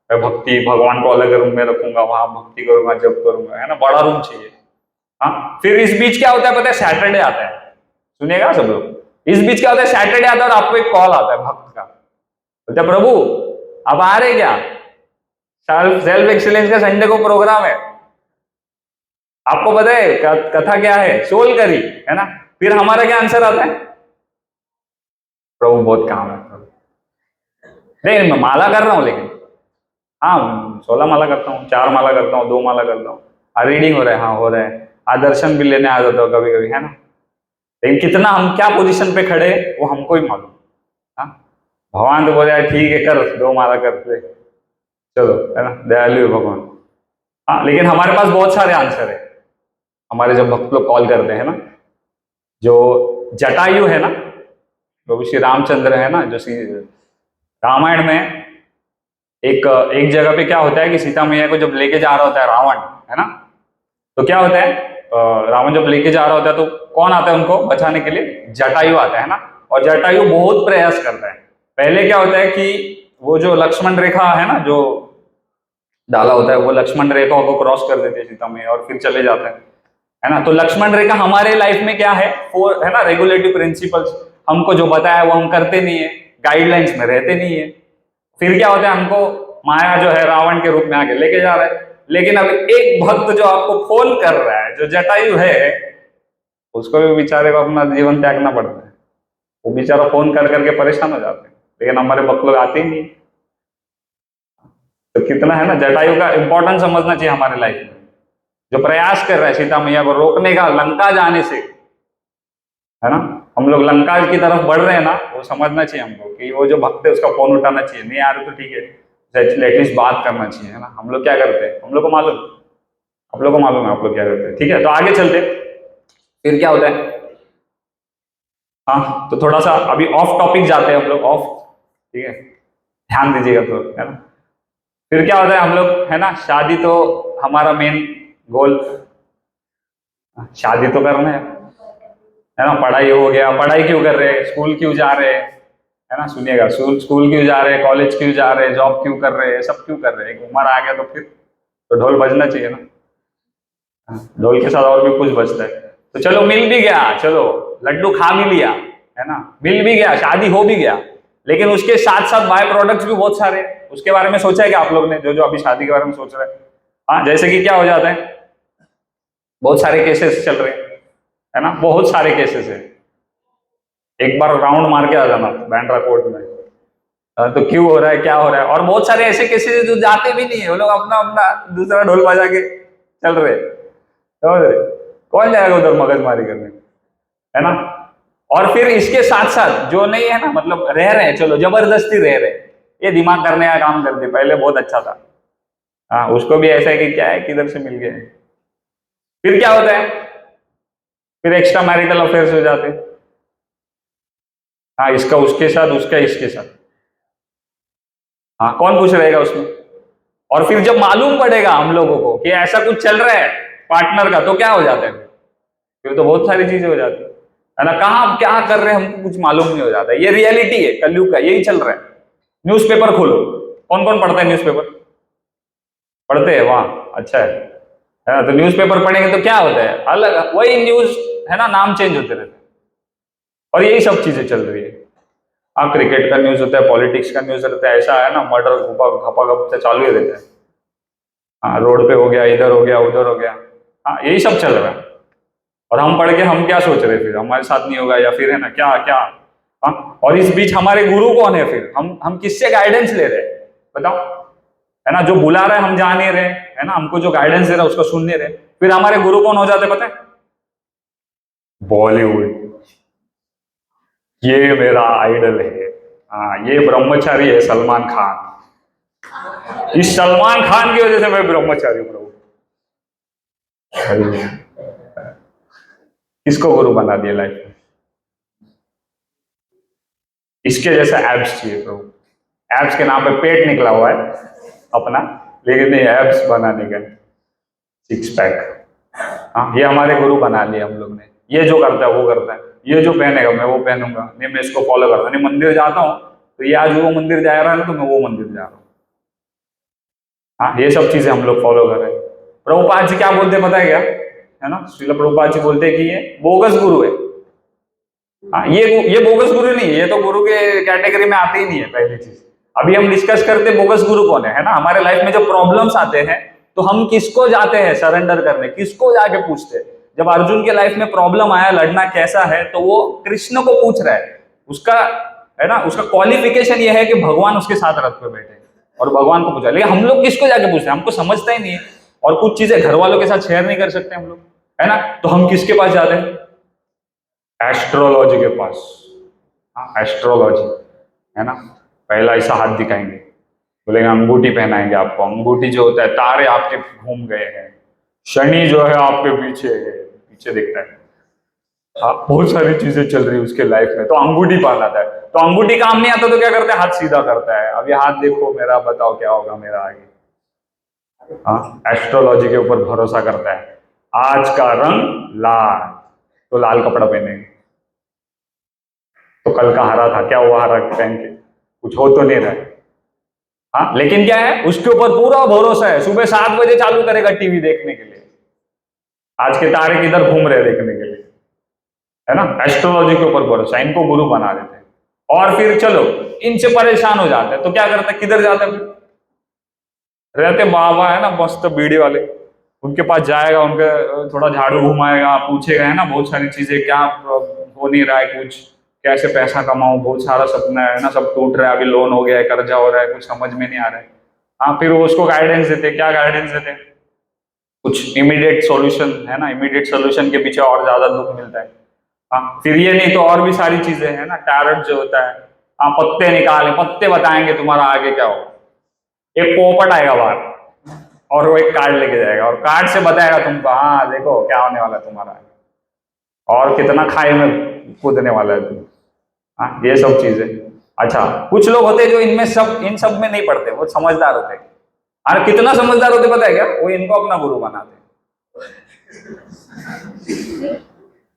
मैं भक्ति भगवान को अलग रूम में रखूंगा, वहां भक्ति करूंगा, जब करूंगा है ना, बड़ा रूम चाहिए। हाँ, फिर इस बीच क्या होता है पता है, सैटरडे आता है, सुनिएगा सब लोग, इस बीच क्या होता है, सैटरडे आता है और आपको एक कॉल आता है भक्त का, बोलते प्रभु आप आ रहे क्या, सेल्फ एक्सीलेंस का संडे को प्रोग्राम है, आपको पता है कथा क्या है, सोल करी है ना। फिर हमारा क्या आंसर आता है, प्रभु बहुत काम है प्रभु, नहीं मैं माला कर रहा हूँ, लेकिन हाँ 16 माला करता हूँ, 4 माला करता हूँ, 2 माला करता हूँ, हाँ रीडिंग हो रहा है, हाँ हो रहा है, दर्शन भी लेने आ जाता हूँ कभी कभी है ना, लेकिन कितना हम क्या पोजीशन पे खड़े वो हमको ही मालूम। हाँ, भगवान तो बोले यार ठीक है कर 2 माला करते चलो है ना, दयालु है भगवान। हाँ, लेकिन हमारे पास बहुत सारे आंसर है, हमारे जब भक्त लोग कॉल करते हैं ना, जो जटायु है ना, प्रभु श्री रामचंद्र है ना, जो श्री रामायण में एक एक जगह पे क्या होता है कि सीता मैया को जब लेके जा रहा होता है रावण है ना, तो क्या होता है, रावण जब लेके जा रहा होता है तो कौन आता है उनको बचाने के लिए, जटायु आता है ना, और जटायु बहुत प्रयास करता है। पहले क्या होता है कि वो जो लक्ष्मण रेखा है ना, जो डाला होता है, वो लक्ष्मण रेखा को क्रॉस कर देते हैं सीता मैया और फिर चले जाते हैं। है ना। तो लक्ष्मण रेखा हमारे लाइफ में क्या है, फोर है ना, रेगुलेटिव प्रिंसिपल्स। हमको जो बताया वो हम करते नहीं है, गाइडलाइंस में रहते नहीं है, फिर क्या होता है, हमको माया जो है रावण के रूप में आगे लेके जा रहा है। लेकिन अब एक भक्त जो आपको फोन कर रहा है, जो जटायु है, उसको भी बेचारे को अपना जीवन त्यागना पड़ता है। वो बेचारा फोन कर करके परेशान हो जाते हैं, लेकिन हमारे भक्त लोग आते ही नहीं। तो कितना है ना, जटायु का इंपॉर्टेंस समझना चाहिए हमारे लाइफ में। जो प्रयास कर रहे हैं सीता मैया को रोकने का लंका जाने से, है ना, हम लोग लंका की तरफ बढ़ रहे हैं ना, वो समझना चाहिए हमको कि वो जो भक्त है उसका फोन उठाना चाहिए। नहीं आ रहे तो ठीक है, एटलीस्ट बात करना चाहिए, है ना। हम लोग क्या करते हैं, हम लोग को मालूम, आप लोग को मालूम है आप लोग क्या करते हैं। ठीक है, तो आगे चलते, फिर क्या होता है। हाँ, तो थोड़ा सा अभी ऑफ टॉपिक जाते हैं हम लोग, ऑफ, ठीक है, ध्यान दीजिएगा तो, है ना। फिर क्या होता है हम लोग, है ना, शादी तो हमारा मेन गोल, शादी तो करना है ना। पढ़ाई हो गया, पढ़ाई क्यों कर रहे हैं, स्कूल क्यों जा रहे हैं, है ना, सुनिएगा, स्कूल क्यों जा रहे हैं, कॉलेज क्यों जा रहे हैं, जॉब क्यों कर रहे हैं, सब क्यों कर रहे हैं। एक उम्र आ गया तो फिर तो ढोल बजना चाहिए ना। ढोल के साथ और भी कुछ बजता है। तो चलो मिल भी गया, चलो लड्डू खा भी लिया, है ना, मिल भी गया, शादी हो भी गया, लेकिन उसके साथ साथ बाय प्रोडक्ट्स भी बहुत सारे हैं। उसके बारे में सोचा है कि आप लोग ने, जो जो अभी शादी के बारे में सोच रहे हैं। हाँ, जैसे कि क्या हो जाता है, बहुत सारे केसेस चल रहे हैं, है ना, बहुत सारे केसेस है। एक बार राउंड मार के आ जाना बैंड्रा कोर्ट में, तो क्यों हो रहा है, क्या हो रहा है। और बहुत सारे ऐसे केसेस है जो जाते भी नहीं है, वो लोग अपना अपना दूसरा ढोल बजा के चल रहे, समझ रहे। कौन जाएगा उधर मगजमारी करने, है ना। और फिर इसके साथ साथ जो नहीं है ना, मतलब रह रहे हैं, चलो जबरदस्ती रह रहे हैं, ये दिमाग करने का काम करते, पहले बहुत अच्छा था। हाँ, उसको भी ऐसा है कि क्या है, किधर से मिल गए। फिर क्या होता है, फिर एक्स्ट्रा मैरिटल अफेयर्स हो जाते हैं। हाँ, इसका उसके साथ, उसका इसके साथ। हाँ, कौन खुश रहेगा उसमें। और फिर जब मालूम पड़ेगा हम लोगों को कि ऐसा कुछ चल रहा है पार्टनर का, तो क्या हो जाता है, फिर तो बहुत सारी चीजें हो जाती है ना। कहाँ क्या कर रहे हैं हमको कुछ मालूम नहीं हो जाता है। ये रियलिटी है कलयुग का, यही चल रहा है। न्यूज़पेपर खोलो, कौन कौन पढ़ता है न्यूज़पेपर, पढ़ते हैं, वहां अच्छा है ना। तो न्यूज़पेपर पढ़ेंगे तो क्या होता है, अलग वही न्यूज, है ना, नाम चेंज होते रहते हैं, और यही सब चीजें चल रही है। हाँ, क्रिकेट का न्यूज होता है, पॉलिटिक्स का न्यूज रहता है, ऐसा है ना, मर्डर घपा से चालू ही रहता है। हाँ, रोड पे हो गया, इधर हो गया, उधर हो गया, हाँ, यही सब चल रहा है। और हम पढ़ के हम क्या सोच रहे हैं, फिर हमारे साथ नहीं होगा, या फिर है ना क्या क्या। हाँ, और इस बीच हमारे गुरु कौन है, फिर हम किससे गाइडेंस ले रहे हैं, बताओ, है ना। जो बुला रहे हैं हम जा नहीं रहे, है ना, हमको जो गाइडेंस दे रहा है उसको सुन नहीं रहे। फिर हमारे गुरु कौन हो जाते हैं, पता है, बॉलीवुड। ये मेरा आइडल है, हाँ, ये ब्रह्मचारी है सलमान खान। इस सलमान खान की वजह से मैं ब्रह्मचारी हूं, प्रभु। किसको गुरु बना दिया लाइफ में, इसके जैसा एब्स चाहिए प्रभु। एब्स के नाम पे पेट निकला हुआ है अपना, लेकिन नहीं, एब्स बनाने का, सिक्स पैक। हाँ, ये हमारे गुरु बना लिए हम लोग ने। ये जो करता है वो करता है, ये जो पहनेगा मैं वो पहनूंगा, नहीं मैं इसको फॉलो करता नहीं। मंदिर जाता हूँ तो ये आज वो मंदिर जा रहा है तो मैं वो मंदिर जा रहा हूँ। हाँ, ये सब चीजें हम लोग फॉलो कर रहे हैं। प्रभुपाद जी क्या बोलते हैं पता है क्या, है ना, श्रील प्रभुपाद जी बोलते हैं कि ये बोगस गुरु है। हाँ, ये बोगस गुरु नहीं है, ये तो गुरु के कैटेगरी में आते ही नहीं है। पहली चीज अभी हम डिस्कस करते बोगस गुरु कौन है ना। हमारे लाइफ में जब प्रॉब्लम्स आते हैं तो हम किसको जाते हैं सरेंडर करने, किसको जाके पूछते हैं। जब अर्जुन के लाइफ में प्रॉब्लम आया, लड़ना कैसा है, तो वो कृष्ण को पूछ रहा है। उसका, है ना, उसका क्वालिफिकेशन ये है कि भगवान उसके साथ रथ पे बैठे और भगवान को पूछा। लेकिन हम लोग किसको जाके पूछते हैं, हमको समझता ही नहीं है। और कुछ चीजें घर वालों के साथ शेयर नहीं कर सकते हम लोग, है ना, तो हम किसके पास जाते हैं, एस्ट्रोलॉजी के पास। हाँ, एस्ट्रोलॉजी, है ना। पहला ऐसा हाथ दिखाएंगे, बोलेंगे अंगूठी पहनाएंगे आपको। अंगूठी जो होता है, तारे आपके घूम गए हैं, शनि जो है आपके पीछे है, पीछे दिखता है। हाँ, बहुत सारी चीजें चल रही है उसके लाइफ में, तो अंगूठी पहनाता है। तो अंगूठी काम नहीं आता तो क्या करता है, हाथ सीधा करता है, अब ये हाथ देखो मेरा, बताओ क्या होगा मेरा आगे। हाँ, एस्ट्रोलॉजी के ऊपर भरोसा करता है। आज का रंग लाल, तो लाल कपड़ा पहनेंगे। तो कल का हरा था, क्या हुआ हरा पहन के, कुछ हो तो नहीं रहा है। हाँ, लेकिन क्या है, उसके ऊपर पूरा भरोसा है। सुबह 7 बजे चालू करेगा टीवी देखने के लिए। आज के तारे किधर घूम रहे हैं देखने के लिए, है ना। एस्ट्रोलॉजी के ऊपर भरोसा, इनको गुरु बना देते हैं। और फिर चलो इनसे परेशान हो जाते हैं तो क्या करते हैं, किधर जाते हैं, रहते बाबा है ना मस्त बीड़ी वाले, उनके पास जाएगा, उनके थोड़ा झाड़ू घुमाएगा, पूछेगा है ना बहुत सारी चीजें, क्या हो नहीं रहा है कुछ, कैसे पैसा कमाऊं, बहुत सारा सपना है ना, सब टूट रहा है, अभी लोन हो गया है, कर्जा हो रहा है, कुछ समझ में नहीं आ रहा है। हाँ, फिर वो उसको गाइडेंस देते, क्या गाइडेंस देते, कुछ इमीडिएट सॉल्यूशन, है ना, इमीडिएट सॉल्यूशन के पीछे और ज्यादा दुख मिलता है। हाँ, फिर ये नहीं तो और भी सारी चीजें है ना, टैरोट जो होता है, हाँ पत्ते निकाले, पत्ते बताएंगे तुम्हारा आगे क्या होगा। एक पोपट आएगा बाहर और वो एक कार्ड लेके जाएगा और कार्ड से बताएगा तुमको, हाँ देखो क्या होने वाला है तुम्हारा, और कितना खाई में कूदने वाला है तुम। हाँ, ये सब चीजें। अच्छा, कुछ लोग होते हैं जो इनमें सब, इन सब में नहीं पढ़ते, वो समझदार होते हैं। अरे कितना समझदार होते पता है क्या, वो इनको अपना गुरु बनाते हैं,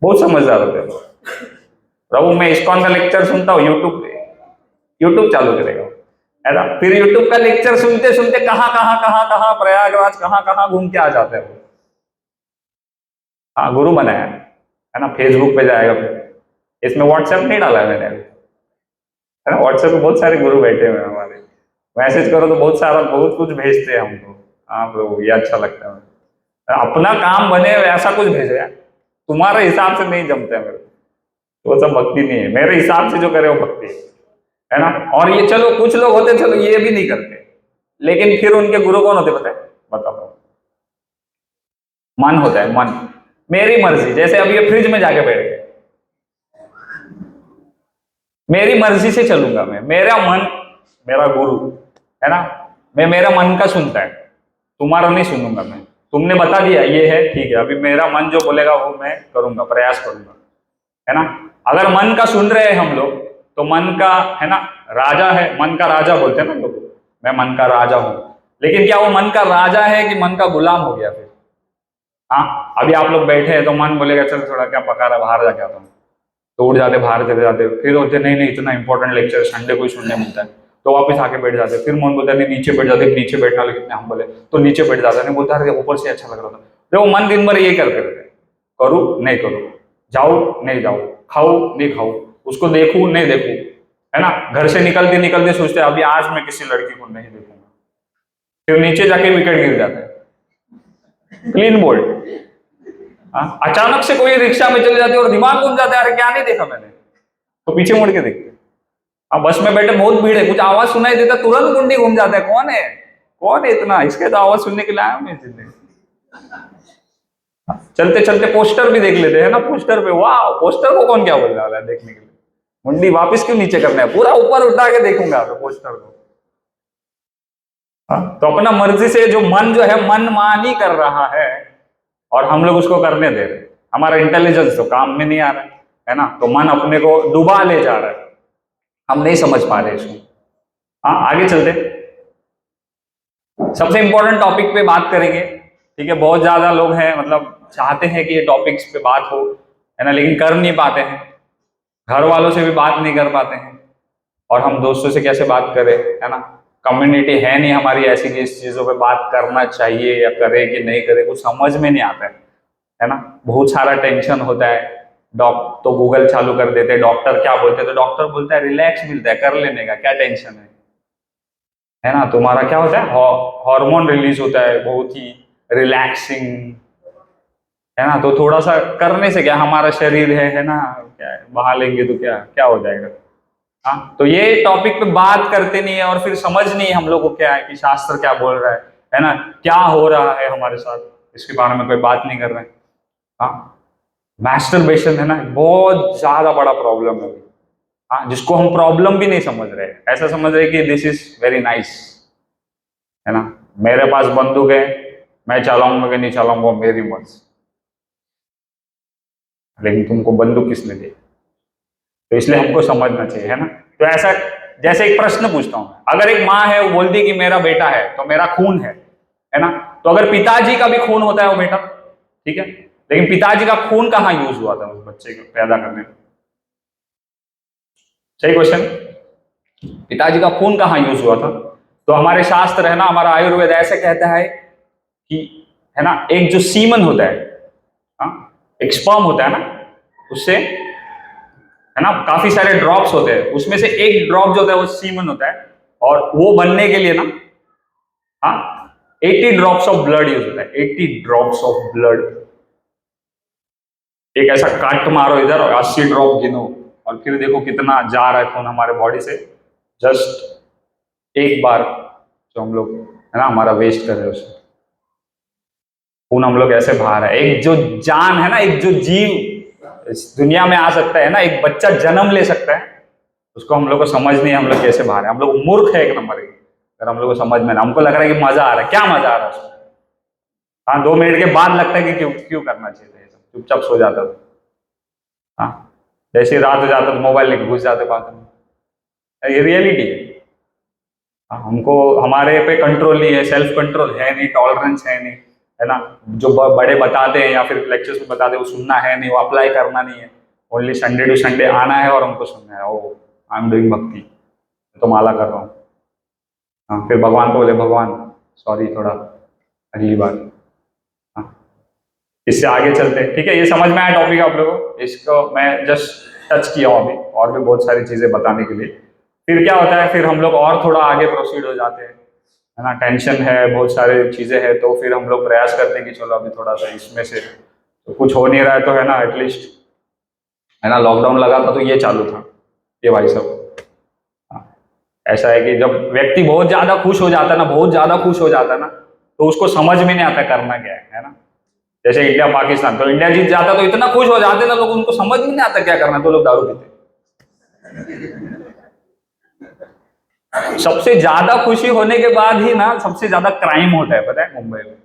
बहुत समझदार होते हैं। प्रभु मैं इस्कॉन का लेक्चर सुनता हूँ यूट्यूब पे, यूट्यूब चालू करेगा ऐसा, फिर यूट्यूब का लेक्चर सुनते सुनते कहाँ प्रयागराज कहाँ घूम के आ जाते हैं। हाँ, गुरु बनाया है ना, फेसबुक पे जाएगा, फिर इसमें व्हाट्सएप नहीं डाला है मैंने अभी, है ना। व्हाट्सएप पे बहुत सारे गुरु बैठे हुए हैं हमारे, मैसेज करो तो बहुत सारा बहुत कुछ भेजते हैं हमको। हाँ प्रभु ये अच्छा लगता है, अपना काम बने वैसा कुछ भेजो यार, तुम्हारे हिसाब से नहीं जमता है मेरे को, वो सब भक्ति नहीं है, मेरे हिसाब से जो करे वो भक्ति है ना। और ये चलो कुछ लोग होते चलो ये भी नहीं करते, लेकिन फिर उनके गुरु कौन होते पता है, बताओ, मन होता है, मन, मेरी मर्जी। जैसे अब ये फ्रिज में जाके बैठ गए, मेरी मर्जी से चलूंगा मैं, मेरा मन मेरा गुरु है ना, मैं मेरा मन का सुनता है, तुम्हारा नहीं सुनूंगा मैं। तुमने बता दिया ये है ठीक है, अभी मेरा मन जो बोलेगा वो मैं करूंगा, प्रयास करूंगा, है ना। अगर मन का सुन रहे हैं हम लोग तो मन का है ना राजा है, मन का राजा बोलते हैं ना लोग, मैं मन का राजा हूं, लेकिन क्या वो मन का राजा है कि मन का गुलाम हो गया फिर। हाँ, अभी आप लोग बैठे हैं तो मन बोलेगा चल थोड़ा क्या पका रहा बाहर जाके आता हूँ, तो उठ जाते बाहर चले जाते, फिर होते नहीं नहीं इतना इंपॉर्टेंट लेक्चर संडे को ही सुनने मिलता है, तो वापस आके बैठ जाते, फिर मन बोलता नहीं नीचे बैठ जाते, नीचे बैठना लेकिन हम बोले तो नीचे बैठ जाता, नहीं बोलता अरे ऊपर से अच्छा लग रहा था। देखो मन दिन भर यही करते रहते, करूँ नहीं करूँ, जाऊँ नहीं जाऊँ, खाऊं नहीं खाऊं, उसको देखूं नहीं देखूं, है ना। घर से निकलते निकलते सोचते अभी आज मैं किसी लड़की को नहीं देखूंगा, फिर नीचे जाके विकेट गिर जाता है, क्लीन बोल्ड। अचानक से कोई रिक्शा में चले जाते हैं और दिमाग घूम जाता है, अरे क्या नहीं देखा मैंने, तो पीछे मुड़ के देखते। अब बस में बैठे बहुत भीड़ है, कुछ आवाज सुनाई देता तुरंत गुंडी घूम जाता है, कौन है इतना, इसके तो आवाज सुनने के लिए आया मैं जिंदगी। चलते चलते पोस्टर भी देख लेते हैं ना, पोस्टर पे वाह, पोस्टर को कौन क्या बोल रहा है देखने के लिए, मुंडी वापस क्यों नीचे करना है, पूरा ऊपर उठा के देखूंगा तो पोस्टर को। तो अपना मर्जी से जो मन जो है मनमानी कर रहा है और हम लोग उसको करने दे रहे, हमारा इंटेलिजेंस तो काम में नहीं आ रहा है ना, तो मन अपने को डुबा ले जा रहा है, हम नहीं समझ पा रहे इसको। हाँ, आगे चलते सबसे इंपॉर्टेंट टॉपिक पे बात करेंगे, ठीक है। बहुत ज्यादा लोग हैं मतलब चाहते हैं कि ये टॉपिक्स पे बात हो, है ना, लेकिन कर नहीं पाते हैं, घर वालों से भी बात नहीं कर पाते हैं, और हम दोस्तों से कैसे बात करें, है ना। कम्युनिटी है नहीं हमारी ऐसी कि इस चीजों पे बात करना चाहिए या करे कि नहीं करे, कुछ समझ में नहीं आता है ना। बहुत सारा टेंशन होता है, तो गूगल चालू कर देते हैं, डॉक्टर क्या बोलते हैं तो डॉक्टर बोलता है रिलैक्स मिलता है कर लेने का, क्या टेंशन है ना। तुम्हारा क्या होता है, हार्मोन रिलीज होता है बहुत ही रिलैक्सिंग, है ना, तो थोड़ा सा करने से क्या हमारा शरीर है ना, क्या है, बहा लेंगे तो क्या क्या हो जाएगा। हाँ, तो ये टॉपिक पे बात करते नहीं है और फिर समझ नहीं है हम लोग को क्या है कि शास्त्र क्या बोल रहा है ना, क्या हो रहा है हमारे साथ, इसके बारे में कोई बात नहीं कर रहे हैं। हाँ, मैस्टरबेशन है ना बहुत ज्यादा बड़ा प्रॉब्लम है, हाँ, जिसको हम प्रॉब्लम भी नहीं समझ रहे, ऐसा समझ रहे कि दिस इज वेरी नाइस, है ना, मेरे पास बंदूक है मैं चलाऊंगा कि नहीं चलाऊंगा मेरी मर्जी, लेकिन तुमको बंदूक किसने दी, तो इसलिए हमको समझना चाहिए, है ना। तो ऐसा जैसे एक प्रश्न पूछता हूं, अगर एक माँ है वो बोलती कि मेरा बेटा है तो मेरा खून है ना, तो अगर पिताजी का भी खून होता है वो बेटा, ठीक है, लेकिन पिताजी का खून कहाँ यूज हुआ था उस बच्चे को पैदा करने में, सही क्वेश्चन, पिताजी का खून कहाँ यूज हुआ था। तो हमारे शास्त्र है ना, हमारा आयुर्वेद ऐसे कहता है कि है ना, एक जो सीमन होता है एक स्पर्म होता है ना, उससे है ना काफी सारे ड्रॉप्स होते हैं, उसमें से एक ड्रॉप जो होता है वो सीमन होता है, और वो बनने के लिए ना, हाँ, 80 ड्रॉप्स ऑफ ब्लड यूज होता है, 80 ड्रॉप्स ऑफ ब्लड। एक ऐसा काट मारो इधर और 80 ड्रॉप गिनो, और फिर देखो कितना जा रहा है खून हमारे बॉडी से, जस्ट एक बार जो हम लोग है ना हमारा वेस्ट कर रहे हैं उसमें, खून हम लोग ऐसे बहा रहे हैं। एक जो जान है ना, एक जो जीव इस दुनिया में आ सकता है ना, एक बच्चा जन्म ले सकता है, उसको हम लोग को समझ नहीं है हम लोग कैसे बहा रहे हैं। हम लोग मूर्ख है एक नंबर के, अगर हम लोग को समझ में ना, हमको लग रहा है कि मजा आ रहा है, क्या मजा आ रहा है उसमें। हाँ, 2 मिनट के बाद लगता है कि क्यों क्यों करना चाहिए था ये सब, चुपचाप सो जाता था। हाँ, जैसे ही रात हो जाता तो मोबाइल लेके घुस जाते बाथरूम में। ये रियलिटी है। हाँ, हमको हमारे पे कंट्रोल नहीं है, सेल्फ कंट्रोल है नहीं, टॉलरेंस है नहीं, है ना। जो बड़े बताते हैं या फिर लेक्चर्स में बताते हैं वो सुनना है नहीं, वो अप्लाई करना नहीं है। ओनली संडे टू संडे आना है और हमको सुनना है, ओ आई एम डूइंग भक्ति, मैं तो माला कर रहा हूँ। हाँ, फिर भगवान को बोले भगवान सॉरी, थोड़ा अगली बार। हाँ, इससे आगे चलते हैं, ठीक है। ये समझ में आया टॉपिक आप लोगों को, इसको मैं जस्ट टच किया हूँ अभी, और भी बहुत सारी चीजें बताने के लिए। फिर क्या होता है, फिर हम लोग और थोड़ा आगे प्रोसीड हो जाते हैं, है ना। टेंशन है, बहुत सारी चीजें हैं, तो फिर हम लोग प्रयास करते हैं कि चलो अभी थोड़ा सा इसमें से तो कुछ हो नहीं रहा है, तो है ना एटलीस्ट, है ना, लॉकडाउन लगा था तो ये चालू था, ये भाई सब। हाँ, ऐसा है कि जब व्यक्ति बहुत ज्यादा खुश हो जाता है ना, बहुत ज्यादा खुश हो जाता है ना, तो उसको समझ में नहीं आता करना क्या है ना। जैसे इंडिया पाकिस्तान, तो इंडिया जीत जाता तो इतना खुश हो जाते ना लोग, उनको समझ में नहीं आता क्या करना, तो लोग दारू पीते। सबसे ज्यादा खुशी होने के बाद ही ना सबसे ज्यादा क्राइम होता है, पता है, मुंबई में।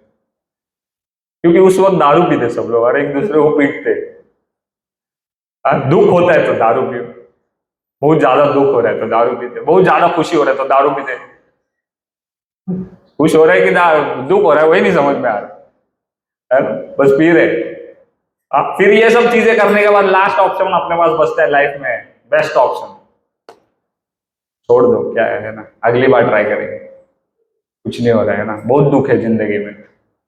क्योंकि उस वक्त दारू पीते सब लोग और एक दूसरे को पीटते। दुख होता है तो दारू पियो, बहुत ज्यादा दुख हो रहा है तो दारू पीते, बहुत ज्यादा खुशी हो रहा है तो दारू पीते। खुश हो रहा है कि दुख हो रहा है वही नहीं समझ में आ रहा है ना? बस पी रहे। फिर ये सब चीजें करने के बाद लास्ट ऑप्शन अपने पास बचता है लाइफ में, बेस्ट ऑप्शन, छोड़ दो, क्या है ना, अगली बार ट्राई करेंगे। कुछ नहीं हो रहा है ना, बहुत दुख है जिंदगी में,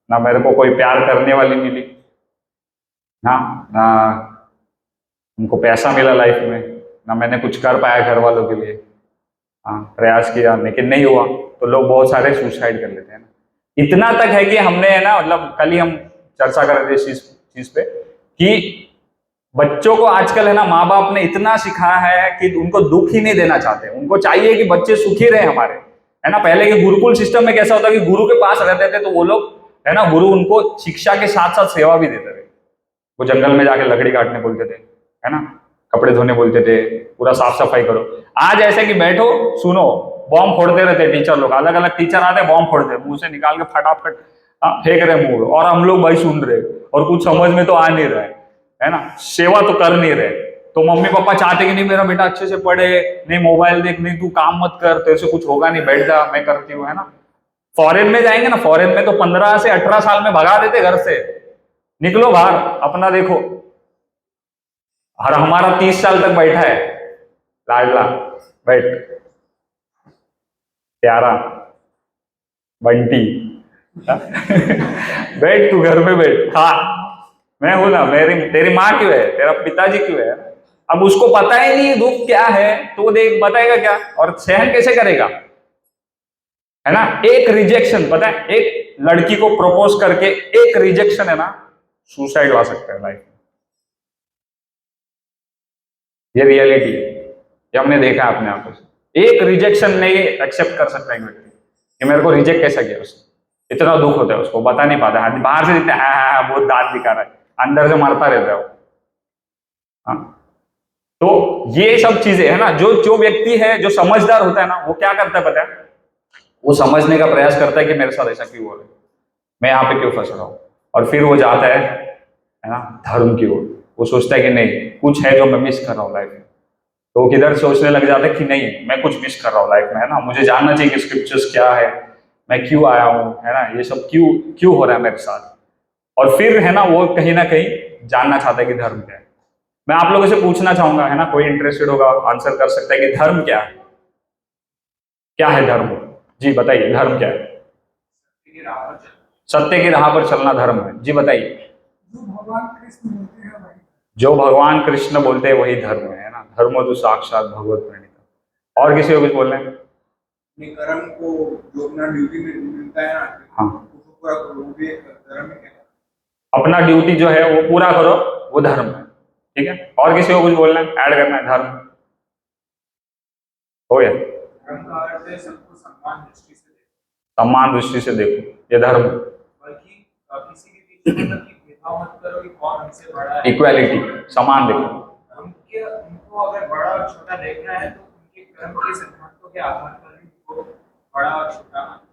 ना मेरे को कोई प्यार करने वाली मिली, ना ना उनको पैसा मिला लाइफ में, ना मैंने कुछ कर पाया घर वालों के लिए। हाँ, प्रयास किया लेकिन नहीं हुआ, तो लोग बहुत सारे सुसाइड कर लेते हैं ना। इतना तक है कि हमने, है ना, मतलब कल ही हम चर्चा कर रहे थे इस चीज पे कि बच्चों को आजकल, है ना, माँ बाप ने इतना सिखाया है कि उनको दुख ही नहीं देना चाहते, उनको चाहिए कि बच्चे सुखी रहे हमारे, है ना। पहले के गुरुकुल सिस्टम में कैसा होता कि गुरु के पास रहते थे तो वो लोग, है ना, गुरु उनको शिक्षा के साथ साथ सेवा भी देते थे। वो जंगल में जाके लकड़ी काटने बोलते थे, है ना, कपड़े धोने बोलते थे, पूरा साफ सफाई करो। आज ऐसे कि बैठो सुनो, बॉम्ब फोड़ते रहते टीचर लोग, अलग अलग टीचर आते बॉम्ब फोड़ते, मुंह से निकाल के फटाफट फेंक रहे मुंह, और हम लोग भाई सुन रहे, और कुछ समझ में तो आ नहीं रहा है ना, सेवा तो कर नहीं रहे। तो मम्मी पापा चाहते कि नहीं मेरा बेटा अच्छे से पढ़े, नहीं मोबाइल देख, नहीं तू काम मत कर, तेरे से कुछ होगा नहीं, बैठ जा मैं करती हूँ, है ना। फॉरेन में जाएंगे ना, फॉरेन में तो 15 से 18 साल में भगा देते घर से, निकलो बाहर अपना देखो। और हमारा 30 साल तक बैठा है लाडला, बैठ प्यारा बंटी, बैठ तू घर में बैठ, हाँ मैं हूं ना, मेरी तेरी माँ क्यों है, तेरा पिताजी क्यों है। अब उसको पता ही नहीं दुख क्या है, तो वो देख बताएगा क्या, और सहन कैसे करेगा, है ना। एक रिजेक्शन, पता है, एक लड़की को प्रपोज करके एक रिजेक्शन, है ना, सुसाइड ला सकता है लाइफ में। ये रियलिटी है, ये हमने देखा अपने आंखों से। एक रिजेक्शन नहीं एक्सेप्ट कर सकता एक व्यक्ति कि मेरे को रिजेक्ट कैसा किया उसने, इतना दुख होता है उसको, बता नहीं पाता, बाहर से दिखता है हाँ हाँ बहुत दांत दिखा रहा है, अंदर से मरता रहता है वो। हाँ, तो ये सब चीजें, है ना, जो जो व्यक्ति है जो समझदार होता है ना, वो क्या करता है पता है, वो समझने का प्रयास करता है कि मेरे साथ ऐसा क्यों हो रहा है, मैं यहाँ पे क्यों फंस रहा हूँ, और फिर वो जाता है ना, धर्म की ओर। वो सोचता है कि नहीं कुछ है जो मैं मिस कर रहा हूँ लाइफ में, तो वो किधर सोचने लग जाता है कि नहीं मैं कुछ मिस कर रहा हूँ लाइफ में, है ना, मुझे जानना चाहिए कि स्क्रिप्चर्स क्या है, मैं क्यों आया हूँ, है ना, ये सब क्यों क्यों हो रहा है मेरे साथ। और फिर, है ना, वो कहीं ना कहीं जानना चाहता है कि धर्म क्या है। मैं आप लोगों से पूछना चाहूंगा, है ना, कोई इंटरेस्टेड होगा आंसर कर सकता है कि धर्म क्या है, क्या है धर्म। जी बताइए, धर्म क्या है। सत्य की राह पर चलना धर्म है, जी बताइए। भगवान कृष्ण बोलते हैं वही। जो भगवान कृष्ण बोलते हैं वही धर्म है ना। धर्म तो साक्षात भगवत प्रणीत। और किसी को कुछ बोलना है? अपने कर्म को जो अपना ड्यूटी में मिलता है ना, हाँ, उसको पूरा करो, वो भी एक धर्म ही है। अपना ड्यूटी जो है वो पूरा करो, वो धर्म है। ठीक है, और किसी को कुछ बोलना है, ऐड करना है? धर्म हो गया। धर्म का अर्थ है सबको सम्मान दृष्टि से देखो, सम्मान दृष्टि से देखो, ये धर्म। बल्कि किसी के बीच में मतलब कि भेदभाव मत करो कि कौन हमसे बड़ा है। इक्वालिटी, समान देखो। उनको अगर बड़ा और छोटा देखना है तो उनके कर्म के सिद्धांतों के आधार पर ही उनको बड़ा और छोटा मानना।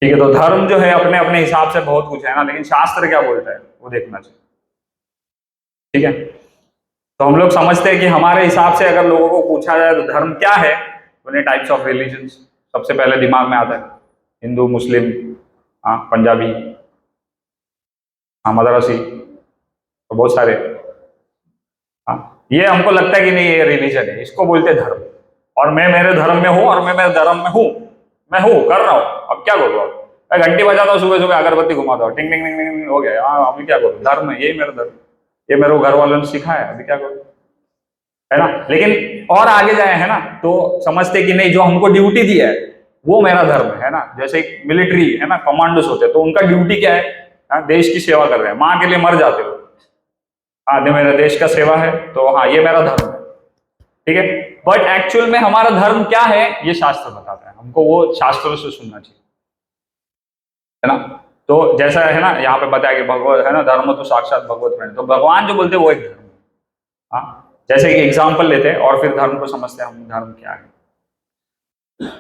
ठीक है, तो धर्म जो है अपने अपने हिसाब से बहुत कुछ है ना, लेकिन शास्त्र क्या बोलता है वो देखना चाहिए। ठीक है, तो हम लोग समझते हैं कि हमारे हिसाब से अगर लोगों को पूछा जाए तो धर्म क्या है, तो टाइप्स ऑफ रिलीजन सबसे पहले दिमाग में आता है। हिंदू, मुस्लिम, हाँ, पंजाबी, हाँ, मदरसी, तो बहुत सारे। हाँ, ये हमको लगता है कि नहीं ये रिलीजन है, इसको बोलते हैं धर्म। और मैं मेरे धर्म में हूँ, और मैं मेरे धर्म में हूँ, मैं हूँ कर रहा हूँ, अब क्या करूँ? मैं घंटी बजाता हूँ, सुबह सुबह अगरबत्ती घुमाता हूँ, टिंग टिंग टिंग टिंग हो गया। हाँ, अभी क्या करूँ? धर्म है, यही मेरा धर्म, ये मेरे घर वालों ने सिखाया, अभी क्या करूँ? है ना। लेकिन और आगे जाए है ना, तो समझते कि नहीं, जो हमको ड्यूटी दी है वो मेरा धर्म है ना। जैसे मिलिट्री है ना, कमांडोस होते हैं, तो उनका ड्यूटी क्या है? हाँ, देश की सेवा कर रहे हैं, माँ के लिए मर जाते हो। हाँ, मेरा देश का सेवा है, तो हाँ, ये मेरा धर्म है। ठीक है, बट एक्चुअल में हमारा धर्म क्या है ये शास्त्र बताता है, हमको वो शास्त्रों से सुनना चाहिए, है ना। तो जैसा है ना यहाँ पे बताया कि भगवत है ना, धर्म तो साक्षात भगवत प्रणीत, तो भगवान जो बोलते हैं वो एक धर्म है। हाँ, जैसे कि एग्जाम्पल लेते हैं और फिर धर्म को समझते हैं हम, धर्म क्या है।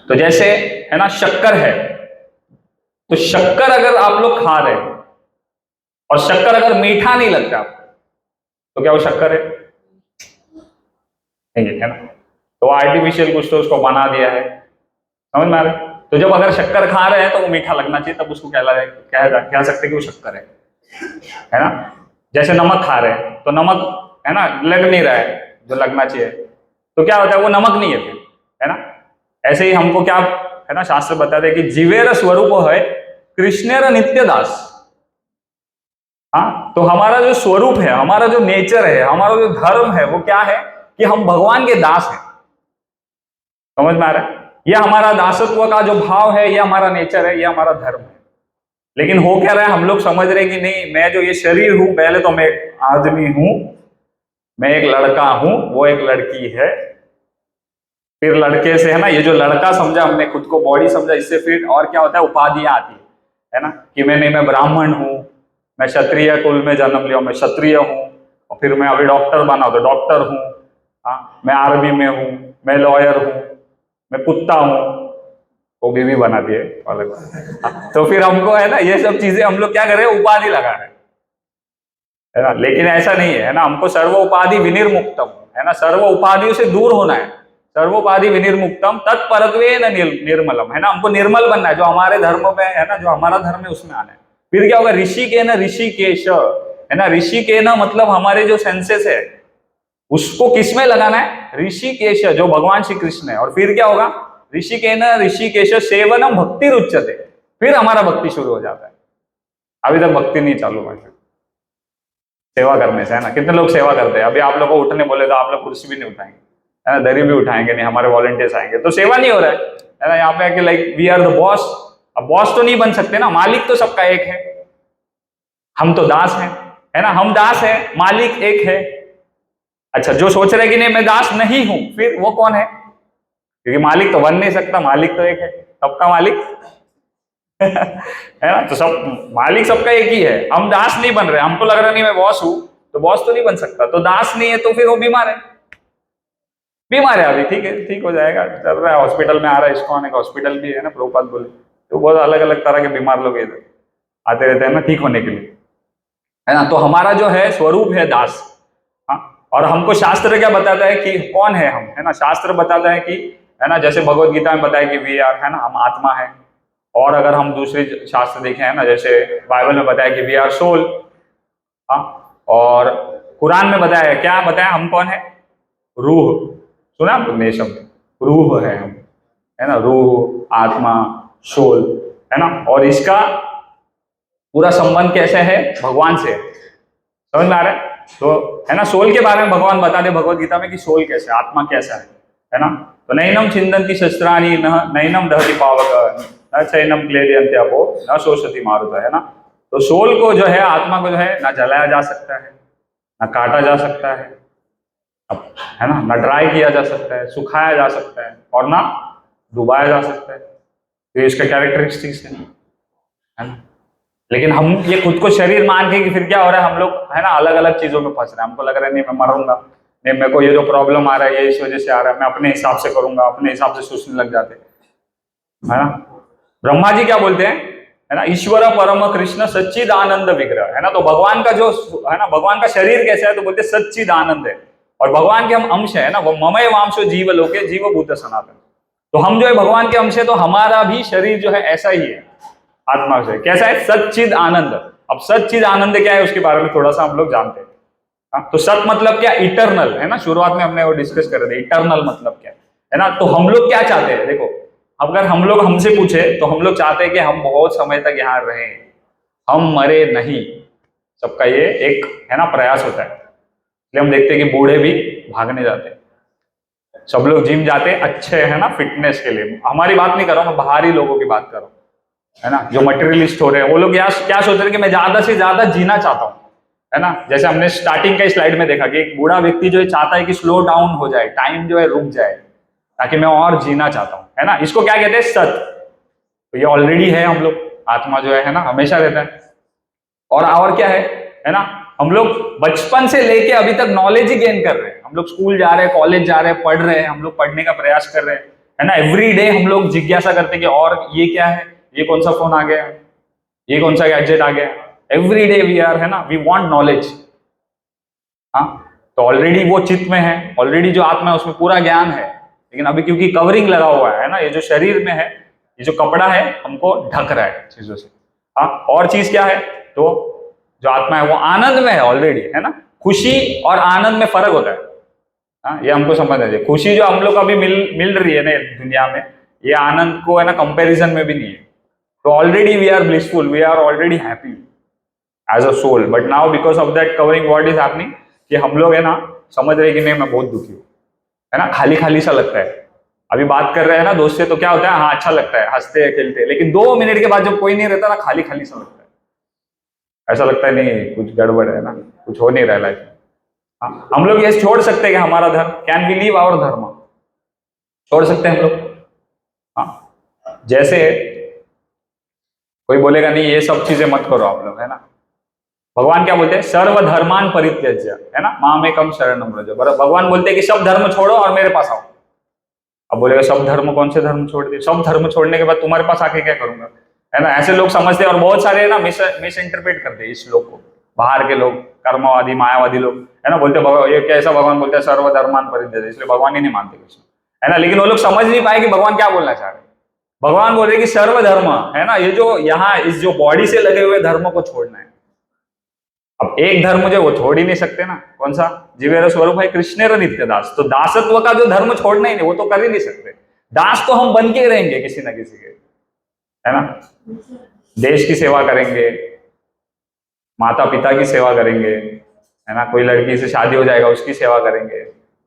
तो जैसे है ना, शक्कर है, तो शक्कर अगर आप लोग खा रहे हैं और शक्कर अगर मीठा नहीं लगता आपको, तो क्या वो शक्कर है? नहीं है ना। तो आर्टिफिशियल कुछ तो उसको बना दिया है, समझ में आ रहा है? तो जब अगर शक्कर खा रहे हैं तो वो मीठा लगना चाहिए, तब उसको कह सकते कि वो शक्कर है ना। जैसे नमक खा रहे हैं तो नमक है ना लग नहीं रहा है जो लगना चाहिए, तो क्या होता है? वो नमक नहीं है फिर, है ना। ऐसे ही हमको क्या है ना, शास्त्र बताते हैं कि जीवेर स्वरूप है कृष्णेर नित्य दास। हाँ, तो हमारा जो स्वरूप है, हमारा जो नेचर है, हमारा जो धर्म है, वो क्या है कि हम भगवान के दास हैं। समझ में आ रहा है? यह हमारा दासत्व का जो भाव है, यह हमारा नेचर है, यह हमारा धर्म है। लेकिन हो क्या रहा है, हम लोग समझ रहे कि नहीं, मैं जो ये शरीर हूं, पहले तो मैं एक आदमी हूं, मैं एक लड़का हूं, वो एक लड़की है, फिर लड़के से है ना, ये जो लड़का समझा हमने, खुद को बॉडी समझा, इससे फिर और क्या होता है, उपाधियां आती है ना, कि मैं ब्राह्मण हूं, मैं क्षत्रिय कुल में जन्म लिया, मैं क्षत्रिय हूं, और फिर मैं अभी डॉक्टर बना तो डॉक्टर हूं, हाँ, मैं आर्मी में हूं, मैं लॉयर हूं, मैं कुत्ता हूं, वो बीवी बना दिए अलग। तो फिर हमको है ना, ये सब चीजें हम लोग क्या कर रहे हैं, उपाधि लगा रहे हैं, है ना। लेकिन ऐसा नहीं है ना, हमको सर्व उपाधि विनिर्मुक्तम है ना, सर्व उपाधियों से दूर होना है। सर्वोपाधि विनिर्मुक्तम तत्परत्वेन निर्मलम है ना, हमको निर्मल बनना है, जो हमारे धर्म में है ना, जो हमारा धर्म है उसमें आना है। फिर क्या होगा? ऋषि के न ऋषिकेश है ना, ऋषि के न मतलब हमारे जो सेंसेस है उसको किस में लगाना है? ऋषिकेश, जो भगवान श्री कृष्ण है। और फिर क्या होगा? ऋषि के न ऋषिकेश सेवनम भक्ति रुच्यते, फिर हमारा भक्ति शुरू हो जाता है। अभी तक भक्ति नहीं चालू हुआ है सेवा करने से, है ना। कितने लोग सेवा करते हैं? अभी आप लोग को उठने बोले तो आप लोग कुर्सी भी नहीं उठाएंगे, है ना, दरी भी उठाएंगे नहीं, हमारे वॉलंटियर्स आएंगे, तो सेवा नहीं हो रहा है ना। यहाँ पे आके like we are the boss. अब बॉस तो नहीं बन सकते ना, मालिक तो सबका एक है, हम तो दास हैं, है ना, हम दास है, मालिक एक है। अच्छा, जो सोच रहे कि नहीं मैं दास नहीं हूं, फिर वो कौन है? क्योंकि मालिक तो बन नहीं सकता, मालिक तो एक है, सबका मालिक है ना। तो सब मालिक सबका एक ही है, हम दास नहीं बन रहे, हमको लग रहा नहीं मैं बॉस हूं, तो बॉस तो नहीं बन सकता, तो दास नहीं है, तो फिर वो बीमार है, बीमार है अभी, ठीक है, ठीक हो जाएगा, चल रहा है, हॉस्पिटल में आ रहा है, इसको आने का हॉस्पिटल भी है ना, प्रभुपाद बोले, तो बहुत अलग अलग तरह के बीमार लोग इधर आते रहते हैं ना ठीक होने के लिए, है ना। तो हमारा जो है स्वरूप है दास। हाँ, और हमको शास्त्र क्या बताता है कि कौन है हम, है ना। शास्त्र बताता है कि है ना, जैसे भगवत गीता में बताया कि वी आर, है ना, हम आत्मा है। और अगर हम दूसरे शास्त्र देखें, है ना, जैसे बाइबल में बताया कि वी आर सोल। हाँ, और कुरान में बताया, क्या बताया, हम कौन है? रूह। सुना आपने ये शब्द? रूह है हम, है ना, रूह, आत्मा, सोल, है ना। और इसका पूरा संबंध कैसे है? भगवान से, समझ में आ रहा है? तो है ना, सोल के बारे में भगवान बता दे भगवत गीता में कि सोल कैसे है, आत्मा कैसा है ना? तो नैनम छिंदन्ति शस्त्राणि नैनम दहति पावक न चैनम क्लेदयन्ति अपो न शोषति मारुतः, है ना? तो सोल को जो है, आत्मा को जो है ना जलाया जा सकता है, ना काटा जा सकता है, है ना ड्राई किया जा सकता है, सुखाया जा सकता है, और ना डुबाया जा सकता है। तो ये इसका कैरेक्टरिस्टिक्स है ना? लेकिन हम ये खुद को शरीर मान के कि फिर क्या हो रहा है, हम लोग है ना अलग अलग चीजों में फंस रहे हैं। हमको लग रहा है नहीं मैं मरूंगा, नहीं मेरे को ये जो प्रॉब्लम आ रहा है ये इस वजह से आ रहा है, मैं अपने हिसाब से करूंगा, अपने हिसाब से सोचने लग जाते है ना? ब्रह्मा जी क्या बोलते हैं, है ना, ईश्वर परम कृष्ण सच्चिद आनंद विग्रह, है ना? तो भगवान का जो है ना, भगवान का शरीर कैसा है, तो बोलते सच्चिद आनंद है, और भगवान के हम अंश है ना, वो ममय वांशो जीव लोके जीव भूत सनातन। तो हम जो है भगवान के अंश है, तो हमारा भी शरीर जो है ऐसा ही है, आत्मा से कैसा है, सच्चिद आनंद। अब सच्चिद आनंद क्या है उसके बारे में थोड़ा सा हम लोग जानते हैं। हाँ, तो सत मतलब क्या, इटरनल, है ना? शुरुआत में हमने वो डिस्कस कर रहे थे इटरनल मतलब क्या है ना? तो हम लोग क्या चाहते हैं, देखो अगर हम लोग हमसे पूछे तो हम लोग चाहते हैं कि हम बहुत समय तक यहाँ रहें, हम मरे नहीं। सबका ये एक है ना प्रयास होता है। इसलिए हम देखते हैं कि बूढ़े भी भागने जाते हैं, सब लोग जिम जाते हैं, अच्छे है ना फिटनेस के लिए। हमारी बात नहीं कर रहा हूँ, मैं बाहरी लोगों की बात कर रहा हूँ, है ना, जो मटेरियलिस्ट हो रहे हैं। वो लोग क्या सोच रहे हैं कि मैं ज्यादा से ज्यादा जीना चाहता हूँ, है ना? जैसे हमने स्टार्टिंग का स्लाइड में देखा कि एक बूढ़ा व्यक्ति जो है चाहता है कि स्लो डाउन हो जाए, टाइम जो है रुक जाए, ताकि मैं और जीना चाहता हूँ, है ना? इसको क्या कहते हैं, सत। तो ये ऑलरेडी है हम लोग, आत्मा जो है ना हमेशा रहता है। और क्या है ना, हम लोग बचपन से लेके अभी तक नॉलेज ही गेन कर रहे हैं। हम लोग स्कूल जा रहे हैं, कॉलेज जा रहे हैं, पढ़ रहे हैं, हम लोग पढ़ने का प्रयास कर रहे हैं, है ना? एवरी डे हम लोग जिज्ञासा करते हैं कि और ये क्या है, ये कौन सा फोन आ गया, ये कौन सा गैजेट आ गया। एवरी डे वी आर, है ना, वी वांट नॉलेज। हाँ, तो ऑलरेडी वो चित्त में है, ऑलरेडी जो आत्मा है उसमें पूरा ज्ञान है, लेकिन अभी क्योंकि कवरिंग लगा हुआ है ना, ये जो शरीर में है, ये जो कपड़ा है हमको ढक रहा है चीजों से। हाँ, और चीज क्या है, तो जो आत्मा है वो आनंद में है ऑलरेडी, है ना? खुशी और आनंद में फर्क होता है। हाँ, ये हमको समझना चाहिए। खुशी जो हम लोग अभी मिल रही है ना दुनिया में, ये आनंद को है ना कंपैरिजन में भी नहीं है। तो already we are blissful, we are already happy as a soul, but now because of that covering what is happening, कि हम लोग है ना समझ रहे कि नहीं मैं बहुत दुखी हूँ, है ना, खाली खाली सा लगता है। अभी बात कर रहे हैं ना दोस्त से, तो क्या होता है, हाँ अच्छा लगता है, हंसते हैं खेलते हैं, लेकिन 2 मिनट के बाद जब कोई नहीं रहता ना, खाली खाली सा लगता है। ऐसा लगता है नहीं कुछ गड़बड़ है ना, कुछ हो नहीं रहा है लाइफ में। हाँ, हम लोग ये छोड़ सकते हैं कि हमारा धर्म, कैन वी लीव आवर धर्म, छोड़ सकते हैं हम लोग। हाँ, जैसे कोई बोलेगा नहीं ये सब चीजें मत करो आप लोग, है ना? भगवान क्या बोलते हैं, सर्वधर्मान परित्यज्य, है ना, मामेकम शरणम व्रज। भगवान बोलते हैं कि सब धर्म छोड़ो और मेरे पास आओ। अब बोलेगा सब धर्म, कौन से धर्म छोड़ दिए? सब धर्म छोड़ने के बाद तुम्हारे पास आके क्या करूंगा, है ना? ऐसे लोग समझते हैं, और बहुत सारे ना मिस इंटरप्रेट करते हैं इस श्लोक को, बाहर के लोग, कर्मवादी मायावादी लोग, है ना, बोलते ये कैसा भगवान बोलते हैं सर्वधर्मान परित्यज्य, इसलिए भगवान ही नहीं मानते कृष्ण, है ना? लेकिन वो लोग समझ नहीं पाए कि भगवान क्या बोलना चाह रहे हैं। भगवान बोल रहे कि सर्वधर्म, है ना, ये जो यहाँ इस जो बॉडी से लगे हुए धर्मों को छोड़ना है। अब एक धर्म जो वो छोड़ ही नहीं सकते ना, कौन सा, जीवेर स्वरूप है कृष्णेर नित्य दास। तो दासत्व का जो धर्म छोड़ना ही नहीं, वो तो कर ही नहीं सकते। दास तो हम बन के रहेंगे किसी ना किसी के, है ना? देश की सेवा करेंगे, माता पिता की सेवा करेंगे, है ना? कोई लड़की से शादी हो जाएगा उसकी सेवा करेंगे,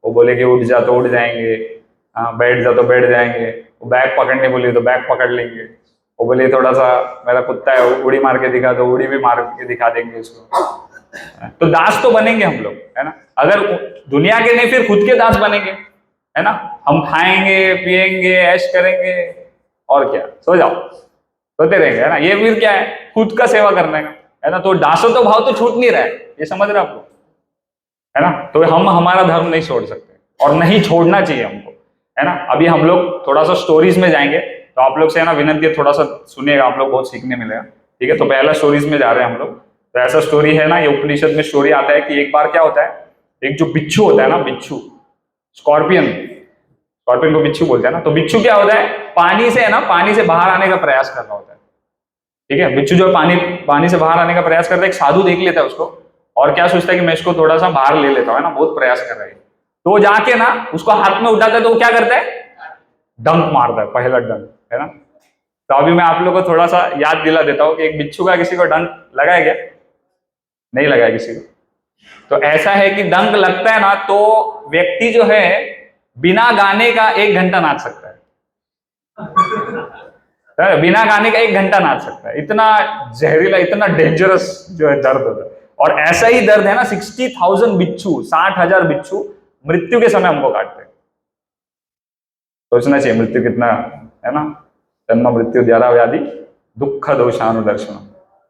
वो बोलेगी उठ जा तो उठ जाएंगे, हाँ बैठ जा तो बैठ जाएंगे, वो बैग पकड़ने बोली तो बैग पकड़ लेंगे, वो बोले थोड़ा सा मेरा कुत्ता है उड़ी मार के दिखा तो उड़ी भी मार के दिखा देंगे उसको। तो दास तो बनेंगे हम लोग, है ना? अगर दुनिया के नहीं फिर खुद के दास बनेंगे, है ना? हम खाएंगे पिएंगे ऐश करेंगे, और क्या, सो जाओ सोते रहेंगे, है ना? ये फिर क्या है, खुद का सेवा करने का, है ना? तो दासत्व भाव तो छूट नहीं रहा है, ये समझ रहे आप लोग, है ना? तो हम हमारा धर्म नहीं छोड़ सकते, और नहीं छोड़ना चाहिए हमको, है ना? अभी हम लोग थोड़ा सा स्टोरीज में जाएंगे, तो आप लोग से है ना विनंती है थोड़ा सा सुनिएगा, आप लोग बहुत सीखने मिलेगा, ठीक है? तो पहला स्टोरीज में जा रहे हैं हम लोग। तो ऐसा स्टोरी है ना, ये उपनिषद में स्टोरी आता है कि एक बार क्या होता है, एक जो बिच्छू होता है ना, बिच्छू, स्कॉर्पियन को बिच्छू बोलते हैं ना। तो बिच्छू क्या होता है, पानी से है ना, पानी से बाहर आने का प्रयास कर रहा होता है, ठीक है? बिच्छू जो पानी से बाहर आने का प्रयास करता है, एक साधु देख लेता है उसको, और क्या सोचता है कि मैं इसको थोड़ा सा बाहर ले लेता हूँ, है ना, बहुत प्रयास कर रहा है। तो वो जाके ना उसको हाथ में उठाता है, तो वो क्या करता है, डंक मारता है, पहला डंक, है ना? तो अभी मैं आप लोगों को थोड़ा सा याद दिला देता हूँ कि एक बिच्छू का किसी को डंक लगाया क्या, नहीं लगाया किसी को, तो ऐसा है कि डंक लगता है ना तो व्यक्ति जो है बिना गाने का 1 घंटा नाच सकता है, बिना गाने का 1 घंटा नाच सकता है। इतना जहरीला, इतना डेंजरस जो है दर्द होता है। और ऐसा ही दर्द है ना 60,000 बिच्छू, 60,000 बिच्छू मृत्यु के समय हमको काटते हैं। सोचना चाहिए मृत्यु कितना है ना, जन्म मृत्यु जरा व्याधि दुख दोषानुदर्शन,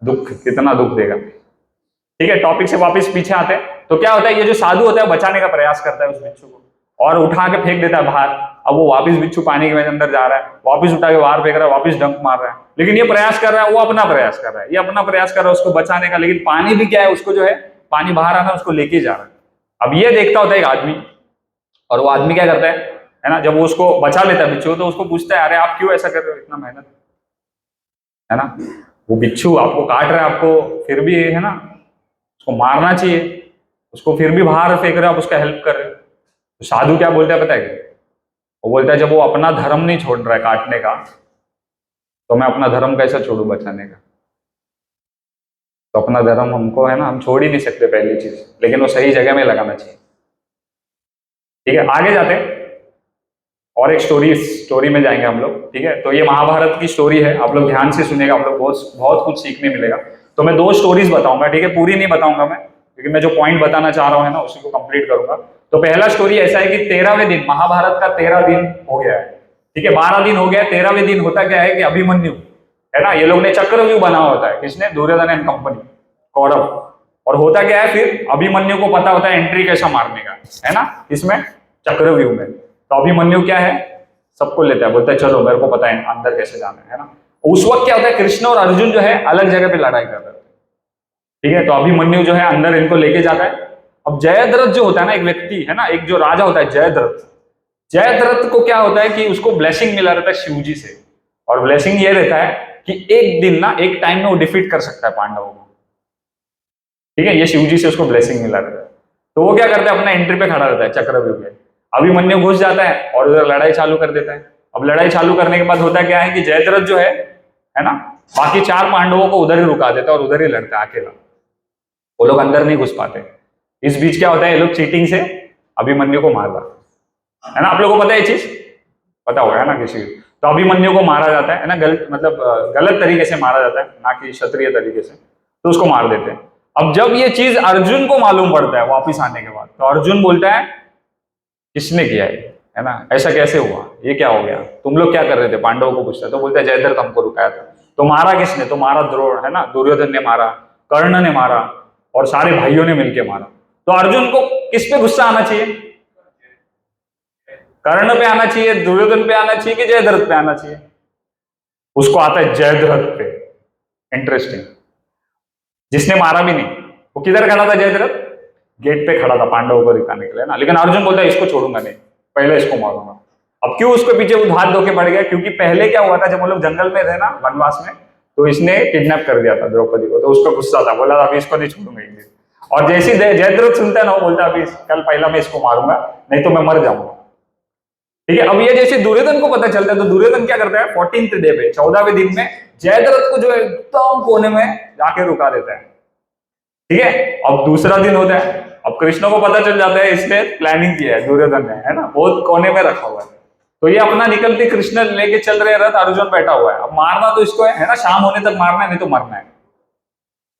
दुख कितना दुख देगा। ठीक है, टॉपिक से वापस पीछे आते हैं। तो क्या होता है, ये जो साधु होता है बचाने का प्रयास करता है उस बिच्छू को और उठा के फेंक देता है बाहर। अब वो वापस बिच्छू पानी के अंदर जा रहा है, वापस उठा के बाहर फेंक रहा है, वापस डंक मार रहा है, लेकिन ये प्रयास कर रहा है, वो अपना प्रयास कर रहा है, ये अपना प्रयास कर रहा है उसको बचाने का, लेकिन पानी भी क्या है, उसको जो है पानी बाहर आना उसको लेके जा रहा है। अब ये देखता होता है एक आदमी, और वो आदमी क्या करता है ना, जब वो उसको बचा लेता है बिच्छू तो उसको पूछता है, अरे आप क्यों ऐसा कर रहे हो, इतना मेहनत है ना, वो बिच्छू आपको काट रहा है, आपको फिर भी है ना उसको मारना चाहिए, उसको फिर भी बाहर फेंक रहे हो, आप उसका हेल्प कर रहे हो। तो साधु क्या बोलता है पता है क्या, वो बोलता है जब वो अपना धर्म नहीं छोड़ रहा है काटने का, तो मैं अपना धर्म कैसे छोड़ू बचाने का। तो अपना धर्म हमको है ना, हम छोड़ ही नहीं सकते पहली चीज, लेकिन वो सही जगह में लगाना चाहिए। ठीक है, आगे जाते हैं और एक स्टोरी में जाएंगे हम लोग। ठीक है, तो ये महाभारत की स्टोरी है, आप लोग ध्यान से सुनेगा, आप लोग बहुत कुछ सीखने मिलेगा। तो मैं 2 स्टोरीज बताऊंगा, ठीक है, पूरी नहीं बताऊंगा मैं, क्योंकि मैं जो पॉइंट बताना चाह रहा हूं है ना उसी को कंप्लीट करूंगा। तो पहला स्टोरी ऐसा है कि 13वें दिन, महाभारत का 13 दिन हो गया है। ठीक है, 12 दिन हो गया, 13वें दिन होता क्या है कि अभिमन्यु है ना, ये लोग ने चक्रव्यूह बना होता है, किसने, दुर्योधन एंड कंपनी, कौरव। और होता क्या है, फिर अभिमन्यु को पता होता है एंट्री कैसा मारने का, है ना, इसमें चक्रव्यूह में। तो अभिमन्यु क्या है, सबको लेता है, बोलता है चलो मेरे को पता है अंदर कैसे जाना है ना। उस वक्त क्या होता है, कृष्ण और अर्जुन जो है अलग जगह पे लड़ाई कर रहे थे। ठीक है, तो अभिमन्यु जो है अंदर इनको लेके जाता है। अब जयद्रथ जो होता है ना, एक व्यक्ति है ना, एक जो राजा होता है जयद्रथ, जयद्रथ को क्या होता है कि उसको ब्लेसिंग मिला रहता है शिव जी से, और ब्लेसिंग ये रहता है कि एक दिन ना, एक टाइम में वो डिफीट कर सकता है पांडवों को। ठीक है, ये शिव जी से उसको ब्लेसिंग मिला रहता है। तो वो क्या करता है, अपना एंट्री पे खड़ा रहता है चक्रव्यूह पे। अभिमन्यु घुस जाता है और उधर लड़ाई चालू कर देता है। अब लड़ाई चालू करने के बाद होता क्या है कि जयद्रथ जो है ना, बाकी 4 पांडवों को उधर ही रुका देता है और उधर ही लड़ता है अकेला, वो लोग अंदर नहीं घुस पाते। इस बीच क्या होता है, ये लोग चीटिंग से अभिमन्यु को मारता है ना, आप लोगों को पता है ये चीज, पता होगा है ना किसी। तो अभिमन्यु को मारा जाता है ना, गलत तरीके से मारा जाता है, ना कि क्षत्रिय तरीके से, तो उसको मार देते हैं। अब जब ये चीज अर्जुन को मालूम पड़ता है वापिस आने के बाद, तो अर्जुन बोलता है किसने किया है ना, ऐसा कैसे हुआ, ये क्या हो गया, तुम लोग क्या कर रहे थे, पांडवों को पूछता है। तो बोलता है जयद्रथ हमको रुकाया था। तो मारा किसने, तो मारा द्रोण है ना, दुर्योधन ने मारा, कर्ण ने मारा, और सारे भाइयों ने मिलकर मारा। तो अर्जुन को किस पे गुस्सा आना चाहिए, कर्ण पे आना चाहिए, दुर्योधन पे आना चाहिए कि जयद्रथ पे आना चाहिए। उसको आता है जयद्रथ पे। इंटरेस्टिंग, जिसने मारा भी नहीं, वो किधर खड़ा था, जयद्रथ गेट पे खड़ा था पांडवों को दिखाने के लिए ना। लेकिन अर्जुन बोलता है इसको छोड़ूंगा नहीं, पहले इसको मारूंगा। अब क्यों उसके पीछे वो हाथ धोके पड़ गया, क्योंकि पहले क्या हुआ था, जब वो लोग जंगल में थे ना वनवास में, तो इसने किडनैप कर दिया था द्रौपदी को, तो उसको गुस्सा था, बोला अभी इसको नहीं छोड़ूंगा एक दिन। और जैसे जयद्रथ सुनता है ना, वो बोलता अभी कल पहला मैं इसको मारूंगा, नहीं तो मैं मर जाऊंगा। ठीक है, अब ये जैसे दुर्योधन को पता चलता है, तो दुर्योधन क्या करता है, 14th डे पे, 14वें दिन में जयद्रथ को जो है एकदम कोने में जाके रुका देता है। ठीक है, अब दूसरा दिन होता है, अब कृष्ण को पता चल जाता है इसने प्लानिंग किया है दुर्योधन ने, है ना, बहुत कोने में रखा हुआ है। तो ये अपना निकलते कृष्ण लेके चल रहे रथ, अर्जुन बैठा हुआ है। अब मारना तो इसको है ना, शाम होने तक मारना है, नहीं तो मरना है।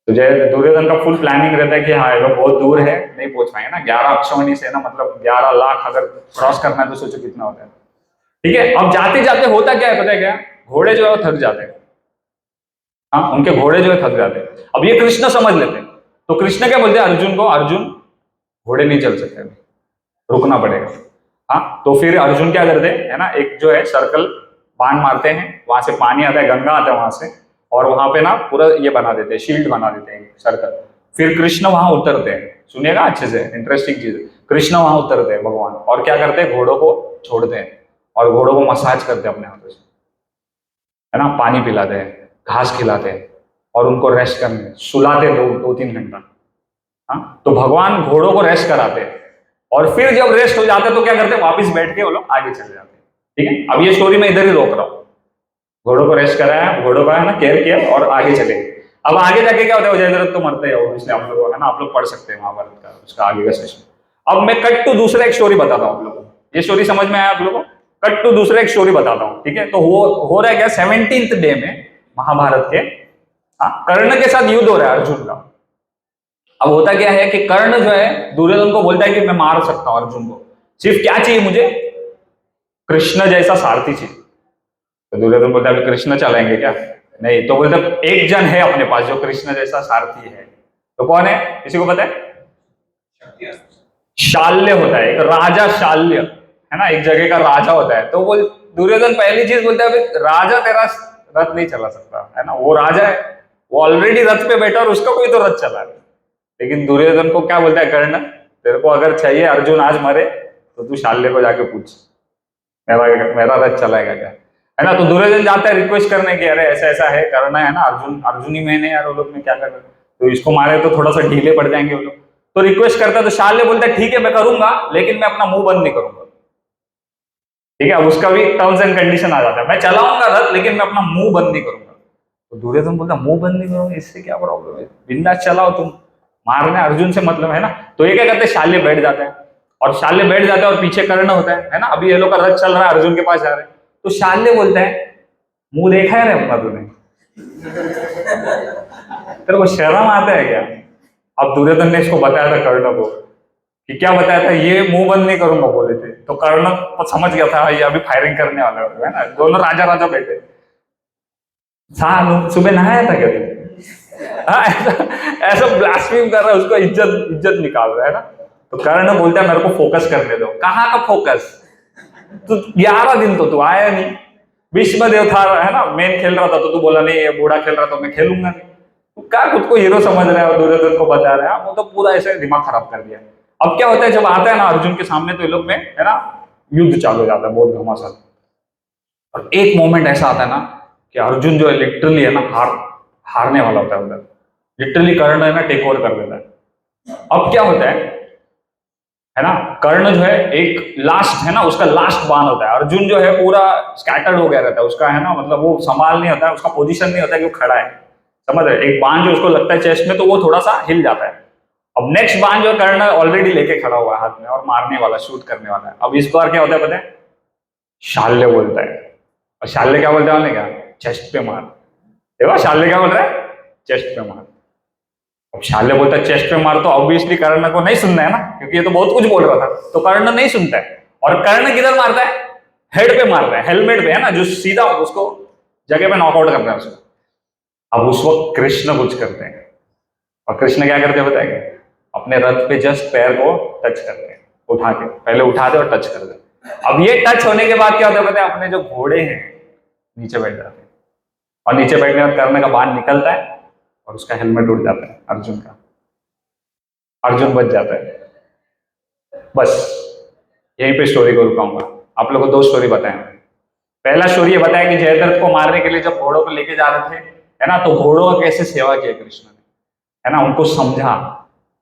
तो दुर्योधन का फुल प्लानिंग रहता है कि हाँ ये लोग बहुत दूर है, नहीं पहुंच पाएंगे ना, 11 अक्षौहिणी से ना, मतलब 11 लाख अगर क्रॉस करना है तो सोचो कितना होता है। ठीक है, अब जाते जाते होता क्या है पता है क्या, घोड़े जो है वो थक जाते हैं। हाँ, उनके घोड़े जो है थक जाते हैं। अब ये कृष्ण समझ लेते हैं, तो कृष्ण क्या बोलते हैं अर्जुन को, अर्जुन घोड़े नहीं चल सकते, रुकना पड़ेगा। हाँ, तो फिर अर्जुन क्या करते हैं है ना, एक जो है सर्कल बाण मारते हैं, वहां से पानी आता है, गंगा आता है वहां से, और वहां पे ना पूरा ये बना देते हैं, शील्ड बना देते हैं सर्कल। फिर कृष्ण वहां उतरते हैं, सुनिएगा अच्छे से, इंटरेस्टिंग चीज। कृष्ण वहां उतरते हैं भगवान, और क्या करते हैं, घोड़ों को छोड़ते हैं और घोड़ों को मसाज करते हैं अपने हाथों से, है ना, पानी पिलाते हैं, घास खिलाते हैं, और उनको रेस्ट करने सुलाते 2-3 घंटा। हाँ, तो भगवान घोड़ों को रेस्ट कराते हैं, और फिर जब रेस्ट हो जाता है तो क्या करते हैं, वापस बैठ के वो लोग आगे चले जाते हैं। ठीक है, अब ये स्टोरी मैं इधर ही रोक रहा हूँ, घोड़ों को रेस्ट कराया, घोड़ों का है ना केयर किया, और आगे चले। अब आगे जाके क्या होता है, जयद्रथ तो मरते हैं इसलिए आप लोग है ना, आप लोग पढ़ सकते हैं महाभारत का उसका आगे का सेशन। अब मैं कट टू दूसरा एक स्टोरी बताता हूँ आप लोगों को, ये स्टोरी समझ में आया आप लोगों को? कट टू दूसरा एक स्टोरी बताता हूँ, ठीक है? तो हो रहा है क्या, 17th डे में महाभारत के कर्ण के साथ युद्ध हो रहा है अर्जुन का। अब होता क्या है कि कर्ण जो है दुर्योधन को बोलता है कि मैं मार सकता हूं अर्जुन को, सिर्फ क्या चाहिए मुझे, कृष्ण जैसा सारथी चाहिए। तो दुर्योधन बोलता है कृष्ण चलाएंगे क्या? नहीं। तो बोलता एक जन है अपने पास जो कृष्ण जैसा सारथी है। तो कौन है, किसी को पता है? शाल्य होता है, एक राजा शाल्य है ना, एक जगह का राजा होता है। तो वो दुर्योधन पहली चीज बोलता है राजा तेरा रथ नहीं चला सकता है ना, वो राजा है, वो ऑलरेडी रथ पे बैठा और उसका कोई तो रथ चला है। लेकिन दुर्योधन को क्या बोलता है कर्ण, तेरे को अगर चाहिए अर्जुन आज मरे तो तू शाल्य को जाके पूछ मेरा रथ चलाएगा क्या, है ना। तो दुर्योधन जाता है रिक्वेस्ट करने की, अरे ऐसा ऐसा है, करना है ना, अर्जुन ही मैंने यार, वो लोग में क्या कर रहे, तो इसको मारे तो थोड़ा सा ढीले पड़ जाएंगे वो लोग। तो रिक्वेस्ट करता है, तो शाल्य बोलता है ठीक है मैं करूंगा, लेकिन मैं अपना मुंह बंद नहीं करूंगा, ठीक है। अब उसका भी टर्म्स एंड कंडीशन आ जाता है, मैं चलाऊंगा रथ लेकिन मैं अपना मुंह बंद नहीं करूंगा। तो दुर्योधन बोलता मुंह बंद नहीं करूंगा, इससे क्या प्रॉब्लम है, बिंदास चलाओ तुम, मारने अर्जुन से मतलब है ना। तो ये क्या करते हैं, शाल्य बैठ जाते हैं, और शाल्य बैठ जाता है और पीछे कर्ण होता है ना। अभी ये लोग का रथ चल रहा है, अर्जुन के पास जा रहे हैं, तो शाल्य बोलता है मुंह देखा है रे अपना तूने, तेरे को शर्म आता है क्या? अब दुर्योधन ने इसको बताया था कर्ण को कि क्या बताया था, ये मुंह बंद नहीं करूंगा बोले थे। तो कर्ण समझ गया था ये अभी फायरिंग करने वाला है ना, दोनों राजा राजा बैठे। सुबह नहाया था क्या तू? ऐसा ब्लास्फेम कर रहा है, उसको इज्जत निकाल रहा है ना। तो कर्ण बोलता है मेरे को फोकस करने दो। कहाँ का फोकस, तो 11 दिन तो तू आया नहीं, भीष्म देव था है ना, मेन खेल रहा था, तो तू बोला नहीं ये बूढ़ा खेल रहा तो मैं खेलूंगा नहीं। तो क्या खुद को हीरो समझ रहा है और दुर्योधन को बता रहा है, वो तो पूरा ऐसे दिमाग खराब कर दिया। अब क्या होता है, जब आता है ना अर्जुन के सामने, तो ये लोग में है ना युद्ध चालू हो जाता है बहुत घमासान। और एक मोमेंट ऐसा आता है ना कि अर्जुन जो है लिटरली है ना हारने वाला होता है उधर, लिटरली कर्ण है ना टेक ओवर कर देता है। अब क्या होता है ना, कर्ण जो है एक लास्ट है ना, उसका लास्ट बाण होता है, अर्जुन जो है पूरा स्कैटर्ड हो गया रहता है, उसका है ना मतलब वो संभाल नहीं होता है, उसका पोजीशन नहीं होता है कि वो खड़ा है, समझ रहे? एक बाण जो उसको लगता है चेस्ट में, तो वो थोड़ा सा हिल जाता है। अब नेक्स्ट बाण जो कर्ण ऑलरेडी लेके खड़ा हुआ है हाथ में और मारने वाला, शूट करने वाला है। अब इस बार क्या होता है पता है, शाल्य बोलता है, और शाल्य क्या बोलता है, क्या चेस्ट पे मार। देखो शाल्य क्या बोल रहा है, चेस्ट पे मार। अब शाल्य बोलता है चेस्ट पे मार, तो ऑब्वियसली कर्ण को नहीं सुनना है ना, क्योंकि ये तो बहुत कुछ बोल रहा था, तो कर्ण नहीं सुनता है। और कर्ण किधर मारता है, हेड पे मार रहा है, हेलमेट पे है ना, जो सीधा उसको जगह पे नॉकआउट कर रहा है उसको। अब उस वक्त कृष्ण कुछ करते हैं, और कृष्ण क्या करते हैं बताएंगे, अपने रथ पे जस्ट पैर को टच करते हैं, उठा के पहले उठाते और टच करते। अब ये टच होने के बाद क्या होता है पता है, अपने जो घोड़े हैं नीचे बैठ जाते हैं, और नीचे बैठने के बाद कर्ण का बाण निकलता है और उसका हेलमेट उड़ जाता है अर्जुन का, अर्जुन बच जाता है। बस यहीं पे स्टोरी को रुकाऊंगा। आप लोगों को 2 स्टोरी बताएं। पहला स्टोरी ये बताया कि जयद्रथ को मारने के लिए जब घोड़ों को लेके जा रहे थे है ना, तो घोड़ों का कैसे सेवा किया कृष्ण ने, है ना, उनको समझा।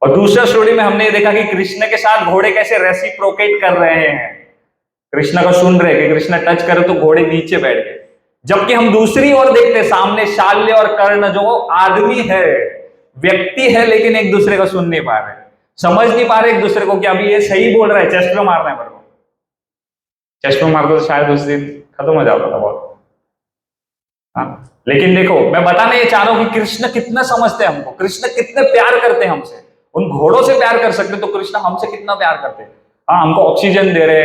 और दूसरा स्टोरी में हमने ये देखा कि कृष्ण के साथ घोड़े कैसे रेसिप्रोकेट कर रहे हैं, कृष्ण को सुन रहे कि कृष्ण टच करे तो घोड़े नीचे बैठ गए। जबकि हम दूसरी ओर देखते सामने शाल्य और कर्ण जो आदमी है, व्यक्ति है, लेकिन एक दूसरे को सुन नहीं पा रहे, समझ नहीं पा रहे एक दूसरे को कि अभी ये सही बोल रहा है, चेस्ट पे मारना है मेरे को, चेस्ट पे मारता तो शायद उस दिन खत्म हो जाता था बहुत। हाँ, लेकिन देखो मैं बताना ये चाह रहा हूं कि कृष्ण कितना समझते हैं हमको, कृष्ण कितने प्यार करते हैं हमसे। उन घोड़ों से प्यार कर सकते तो कृष्ण हमसे कितना प्यार करते। हाँ, हमको ऑक्सीजन दे रहे,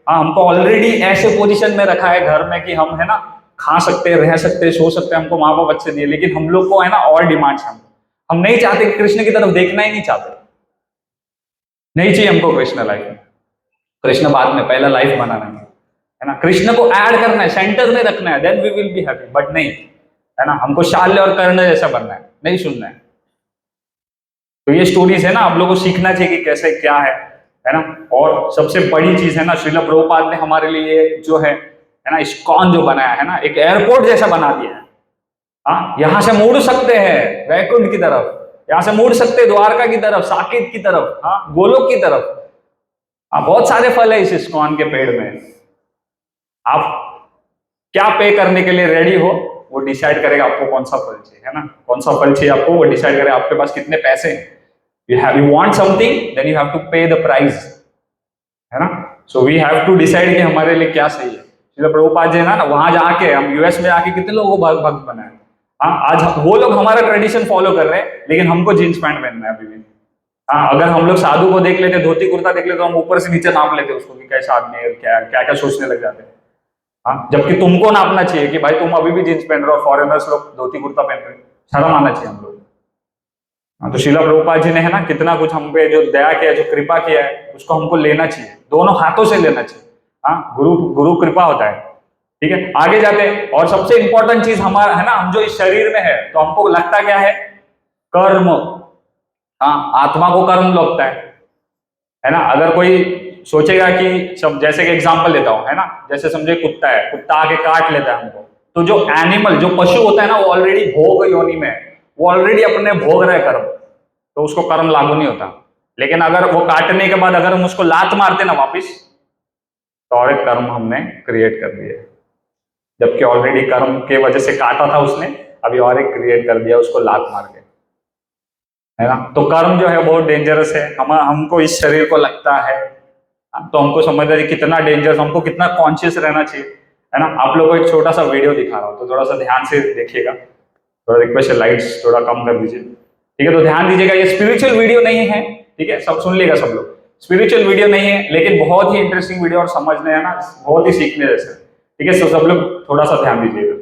हाँ हमको ऑलरेडी ऐसे पोजीशन में रखा है घर में कि हम है ना खा सकते, रह सकते, सो सकते, हमको माँ बाप अच्छे दिए, लेकिन हम लोग को है ना और डिमांड्स हैं। हम नहीं चाहते, कृष्ण की तरफ देखना ही नहीं चाहते, नहीं चाहिए हमको कृष्ण लाइफ में। कृष्ण बाद में, पहला लाइफ बनाना है ना, कृष्ण को ऐड करना है, सेंटर में रखना है, then we will be happy. But नहीं है ना, हमको शाल्य और कर्ण जैसा बनना है, नहीं सुनना है। तो ये स्टोरीज है ना, आप लोगों को सीखना चाहिए कि कैसे क्या है ना। और सबसे बड़ी चीज है ना, श्रील प्रभुपाद ने हमारे लिए जो है ना इस्कॉन जो बनाया है ना, एक एयरपोर्ट जैसा बना दिया है। हाँ, यहां से मुड़ सकते हैं वैकुंठ की तरफ, यहां से मुड़ सकते द्वारका की तरफ, साकेत की तरफ, हाँ गोलोक की तरफ। हाँ, बहुत सारे फल है इस इस्कॉन के पेड़ में। आप क्या पे करने के लिए रेडी हो वो डिसाइड करेगा आपको कौन सा फल चाहिए, है ना, कौन सा फल चाहिए आपको, वो डिसाइड करेगा आपके पास कितने पैसे हैं। You want something then you have to pay the price, है ना। So we have to decide कि हमारे लिए क्या सही है। श्रील प्रभुपाद जी है ना, वहां जाके हम यूएस में आके कितने लोगों को भक्त बनाए। हाँ, आज वो लोग हमारा ट्रेडिशन फॉलो कर रहे हैं, लेकिन हमको जींस पैंट पहनना है अभी भी। हाँ, अगर हम लोग साधु को देख लेते, धोती कुर्ता देख लेते, तो हम ऊपर से नीचे नाप लेते उसको कि कैसा आदमी है, क्या क्या क्या सोचने लग जाते हैं। हाँ, जबकि तुमको नापना चाहिए कि भाई तुम अभी भी जींस पहन रहे हो, फॉरेनर्स लोग धोती कुर्ता पहन रहे, शर्म आना चाहिए हम लोग। हाँ, तो श्रील प्रभुपाद जी ने है ना कितना कुछ हम पे जो दया किया, जो कृपा किया है, उसको हमको लेना चाहिए, दोनों हाथों से लेना चाहिए। हाँ, गुरु गुरु कृपा होता है। ठीक है, आगे जाते हैं। और सबसे इंपॉर्टेंट चीज हमारा है ना, हम जो इस शरीर में है, तो हमको लगता क्या है, कर्म। हाँ, आत्मा को कर्म लगता है ना। अगर कोई सोचेगा कि सब, जैसे कि एग्जांपल देता हूं, है ना, जैसे समझे कुत्ता है, कुत्ता आके काट लेता है हमको, तो जो एनिमल, जो पशु होता है ना, वो ऑलरेडी भोग योनि में है, वो ऑलरेडी अपने भोग रहा है कर्म, तो उसको कर्म लागू नहीं होता। लेकिन अगर वो काटने के बाद अगर हम उसको लात मारते ना वापिस, तो और एक कर्म हमने क्रिएट कर दिया, जबकि ऑलरेडी कर्म के वजह से काटा था उसने, अभी और एक क्रिएट कर दिया उसको लात मार के, है ना। तो कर्म जो है बहुत डेंजरस है। हमको इस शरीर को लगता है, तो हमको समझना चाहिए कितना डेंजरस, हमको कितना कॉन्शियस रहना चाहिए, है ना। आप लोगों को एक छोटा सा वीडियो दिखा रहा हूँ, तो थोड़ा सा ध्यान से देखिएगा। थोड़ा रिक्वेस्ट है, लाइट्स थोड़ा कम कर दीजिए, ठीक है। तो ध्यान दीजिएगा, ये स्पिरिचुअल वीडियो नहीं है, ठीक है, सब सुन लेगा सब लोग। स्पिरिचुअल वीडियो नहीं है, लेकिन बहुत ही इंटरेस्टिंग वीडियो और समझने, है ना, बहुत ही सीखने जैसे, ठीक है। सब लोग थोड़ा सा ध्यान दीजिएगा।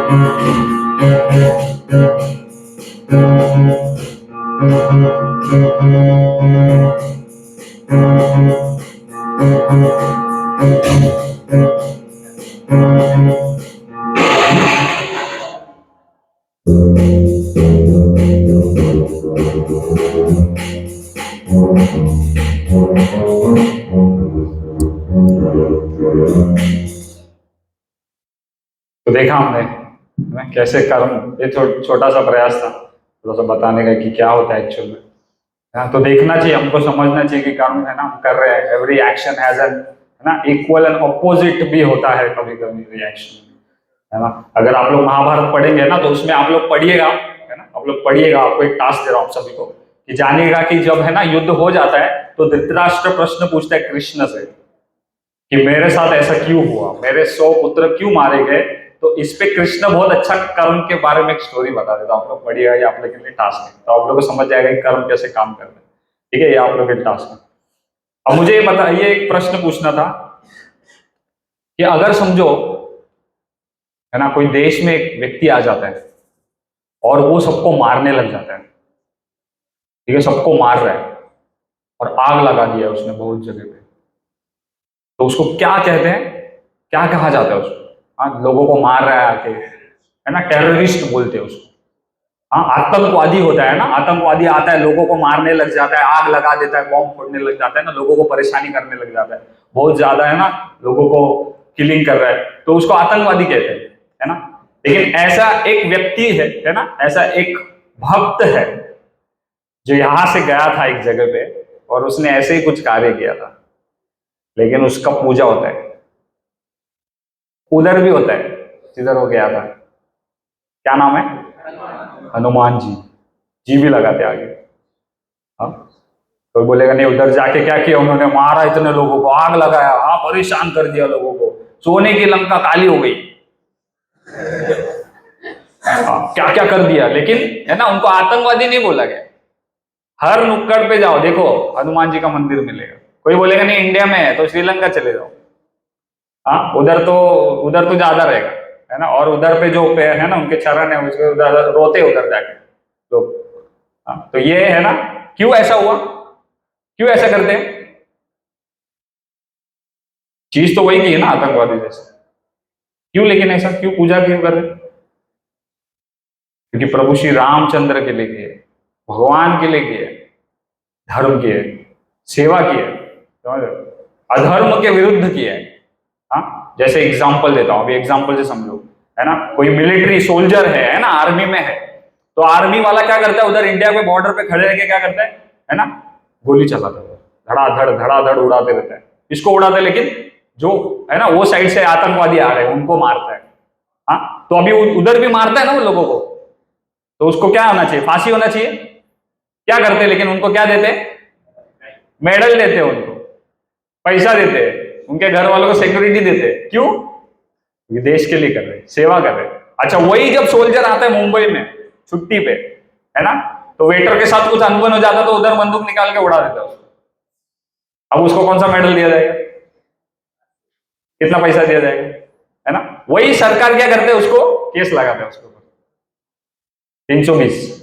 तो देखा हमने है ना, कैसे कर्म, ये छोटा सा प्रयास था थोड़ा सा बताने का कि क्या होता है एक्चुअल में। हाँ, तो देखना चाहिए, हमको समझना चाहिए कि कर्म है ना हम कर रहे हैं, एवरी एक्शन हैज एन, है ना, इक्वल एंड ऑपोजिट भी होता है कभी कभी रिएक्शन, है ना। अगर आप लोग महाभारत पढ़ेंगे ना तो उसमें आप लोग पढ़िएगा, है ना, आप लोग पढ़िएगा, आपको एक टास्क दे रहा हूँ सभी को कि जानिएगा कि जब है ना युद्ध हो जाता है तो धृतराष्ट्र प्रश्न पूछता है कृष्ण से कि मेरे साथ ऐसा क्यों हुआ, मेरे 100 पुत्र क्यों मारे गए। तो इस पे कृष्ण बहुत अच्छा कर्म के बारे में एक स्टोरी बता देता, आप लोग पढ़िएगा, ये आप लोग के लिए टास्क है, तो आप लोग को समझ जाएगा कि कर्म कैसे काम करते हैं। ठीक है, ये आप लोग के टास्क है। अब मुझे ये बता, ये एक प्रश्न पूछना था कि अगर समझो, है ना, कोई देश में एक व्यक्ति आ जाता है और वो सबको मारने लग जाता है, ठीक है, सबको मार रहा है और आग लगा दिया उसने बहुत जगह पे, तो उसको क्या कहते हैं, क्या कहा जाता है उसको? हाँ, लोगों को मार रहा है आके, है ना, टेररिस्ट बोलते हैं उसको। हाँ, आतंकवादी होता है ना, आतंकवादी आता है, लोगों को मारने लग जाता है, आग लगा देता है, बॉम्ब फोड़ने लग जाता है ना, लोगों को परेशानी करने लग जाता है, बहुत ज्यादा, है ना, लोगों को किलिंग कर रहा है, तो उसको आतंकवादी कहते हैं, है ना। लेकिन ऐसा एक व्यक्ति है ना, ऐसा एक भक्त है जो यहां से गया था एक जगह पे और उसने ऐसे ही कुछ कार्य किया था, लेकिन उसका पूजा होता है, उधर भी होता है जिधर वो गया था। क्या नाम है? हनुमान जी। जी भी लगाते आगे। हाँ, कोई बोलेगा नहीं उधर जाके क्या किया उन्होंने, मारा इतने लोगों को, आग लगाया, हाँ, परेशान कर दिया लोगों को, सोने की लंका काली हो गई, हाँ, क्या क्या कर दिया। लेकिन है ना, उनको आतंकवादी नहीं बोला गया। हर नुक्कड़ पे जाओ, देखो हनुमान जी का मंदिर मिलेगा। कोई बोलेगा नहीं इंडिया में है तो श्रीलंका चले जाओ, हाँ, उधर तो ज्यादा रहेगा, है ना, और उधर पे जो पैर है ना उनके चरण है, उसके उधर रोते उधर जाके लोग। हाँ, तो ये है ना, क्यों ऐसा हुआ, क्यों ऐसा करते हैं? चीज तो वही की है ना आतंकवादी जैसे, क्यों, लेकिन ऐसा क्यों, पूजा क्यों कर रहे? क्योंकि प्रभु श्री रामचंद्र के लिए किए, भगवान के लिए किए, धर्म किए, सेवा किए, समझ रहे हो? अधर्म के विरुद्ध किए। हाँ, जैसे एग्जाम्पल देता हूं, अभी एग्जाम्पल से समझो, है ना, कोई मिलिट्री सोल्जर है ना, आर्मी में है, तो आर्मी वाला क्या करता है, उधर इंडिया के बॉर्डर पे खड़े रह के क्या करता है ना, गोली चलाता है, धड़ाधड़ उड़ाते रहता है। इसको उड़ाते है, लेकिन जो है ना वो साइड से आतंकवादी आ रहे हैं उनको मारता है। हाँ, तो अभी उधर भी मारता है ना वो लोगों को, तो उसको क्या होना चाहिए, फांसी होना चाहिए। क्या करते हैं, लेकिन उनको क्या देते हैं, मेडल देते हैं, उनको पैसा देते हैं, उनके घर वालों को सिक्योरिटी देते हैं। क्यों? क्योंकि देश के लिए कर रहे हैं, सेवा कर रहे हैं। अच्छा, वही जब सोल्जर आता है मुंबई में छुट्टी पे, है ना, तो वेटर के साथ कुछ अनबन हो जाता तो उधर बंदूक निकाल के उड़ा देता उसको। अब उसको कौन सा मेडल दिया जाएगा, कितना पैसा दिया जाएगा, है ना। वही सरकार क्या करते हैं, उसको केस लगाते हैं उसके ऊपर 320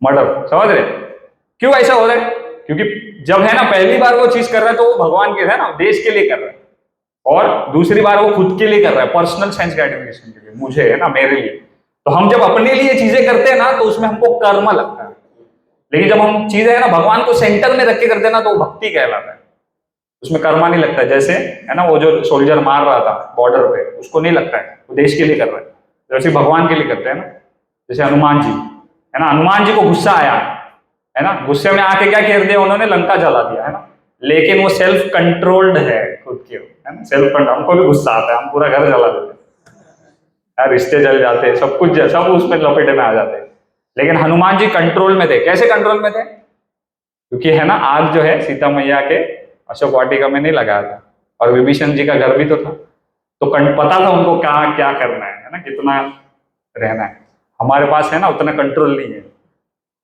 मर्डर, समझ रहे? क्यों ऐसा हो रहा है? क्योंकि जब है ना पहली बार वो चीज कर रहा है तो वो भगवान के, है ना, देश के लिए कर रहा है, और दूसरी बार वो खुद के लिए कर रहा है, पर्सनल साइंस ग्रेटिफिकेशन के लिए, मुझे, है ना, मेरे लिए। तो हम जब अपने लिए चीजें करते हैं ना तो उसमें हमको कर्म लगता है, लेकिन जब हम चीजें है ना भगवान को सेंटर में रख के करते हैं ना तो वो भक्ति कहलाता है, उसमें कर्मा नहीं लगता है। जैसे है ना वो जो सोल्जर मार रहा था बॉर्डर पे, उसको नहीं लगता है, वो देश के लिए कर रहा है, जैसे भगवान के लिए करते हैं ना। जैसे हनुमान जी, है ना, हनुमान जी को गुस्सा आया, है ना, गुस्से में आके क्या कर दिया उन्होंने, लंका जला दिया, है ना, लेकिन वो सेल्फ कंट्रोल्ड है खुद के, है ना, सेल्फ कंट्रोल। हमको भी गुस्सा आता है, हम पूरा घर जला देते हैं, रिश्ते जल जाते हैं, सब कुछ सब उसमें लपेटे में आ जाते हैं। लेकिन हनुमान जी कंट्रोल में थे। कैसे कंट्रोल में थे? क्योंकि है ना आग जो है सीता मैया के अशोक वाटिका में नहीं लगाया था, और विभीषण जी का घर भी तो था, तो पता था उनको क्या क्या करना है ना, कितना रहना है। हमारे पास है ना उतना कंट्रोल नहीं है।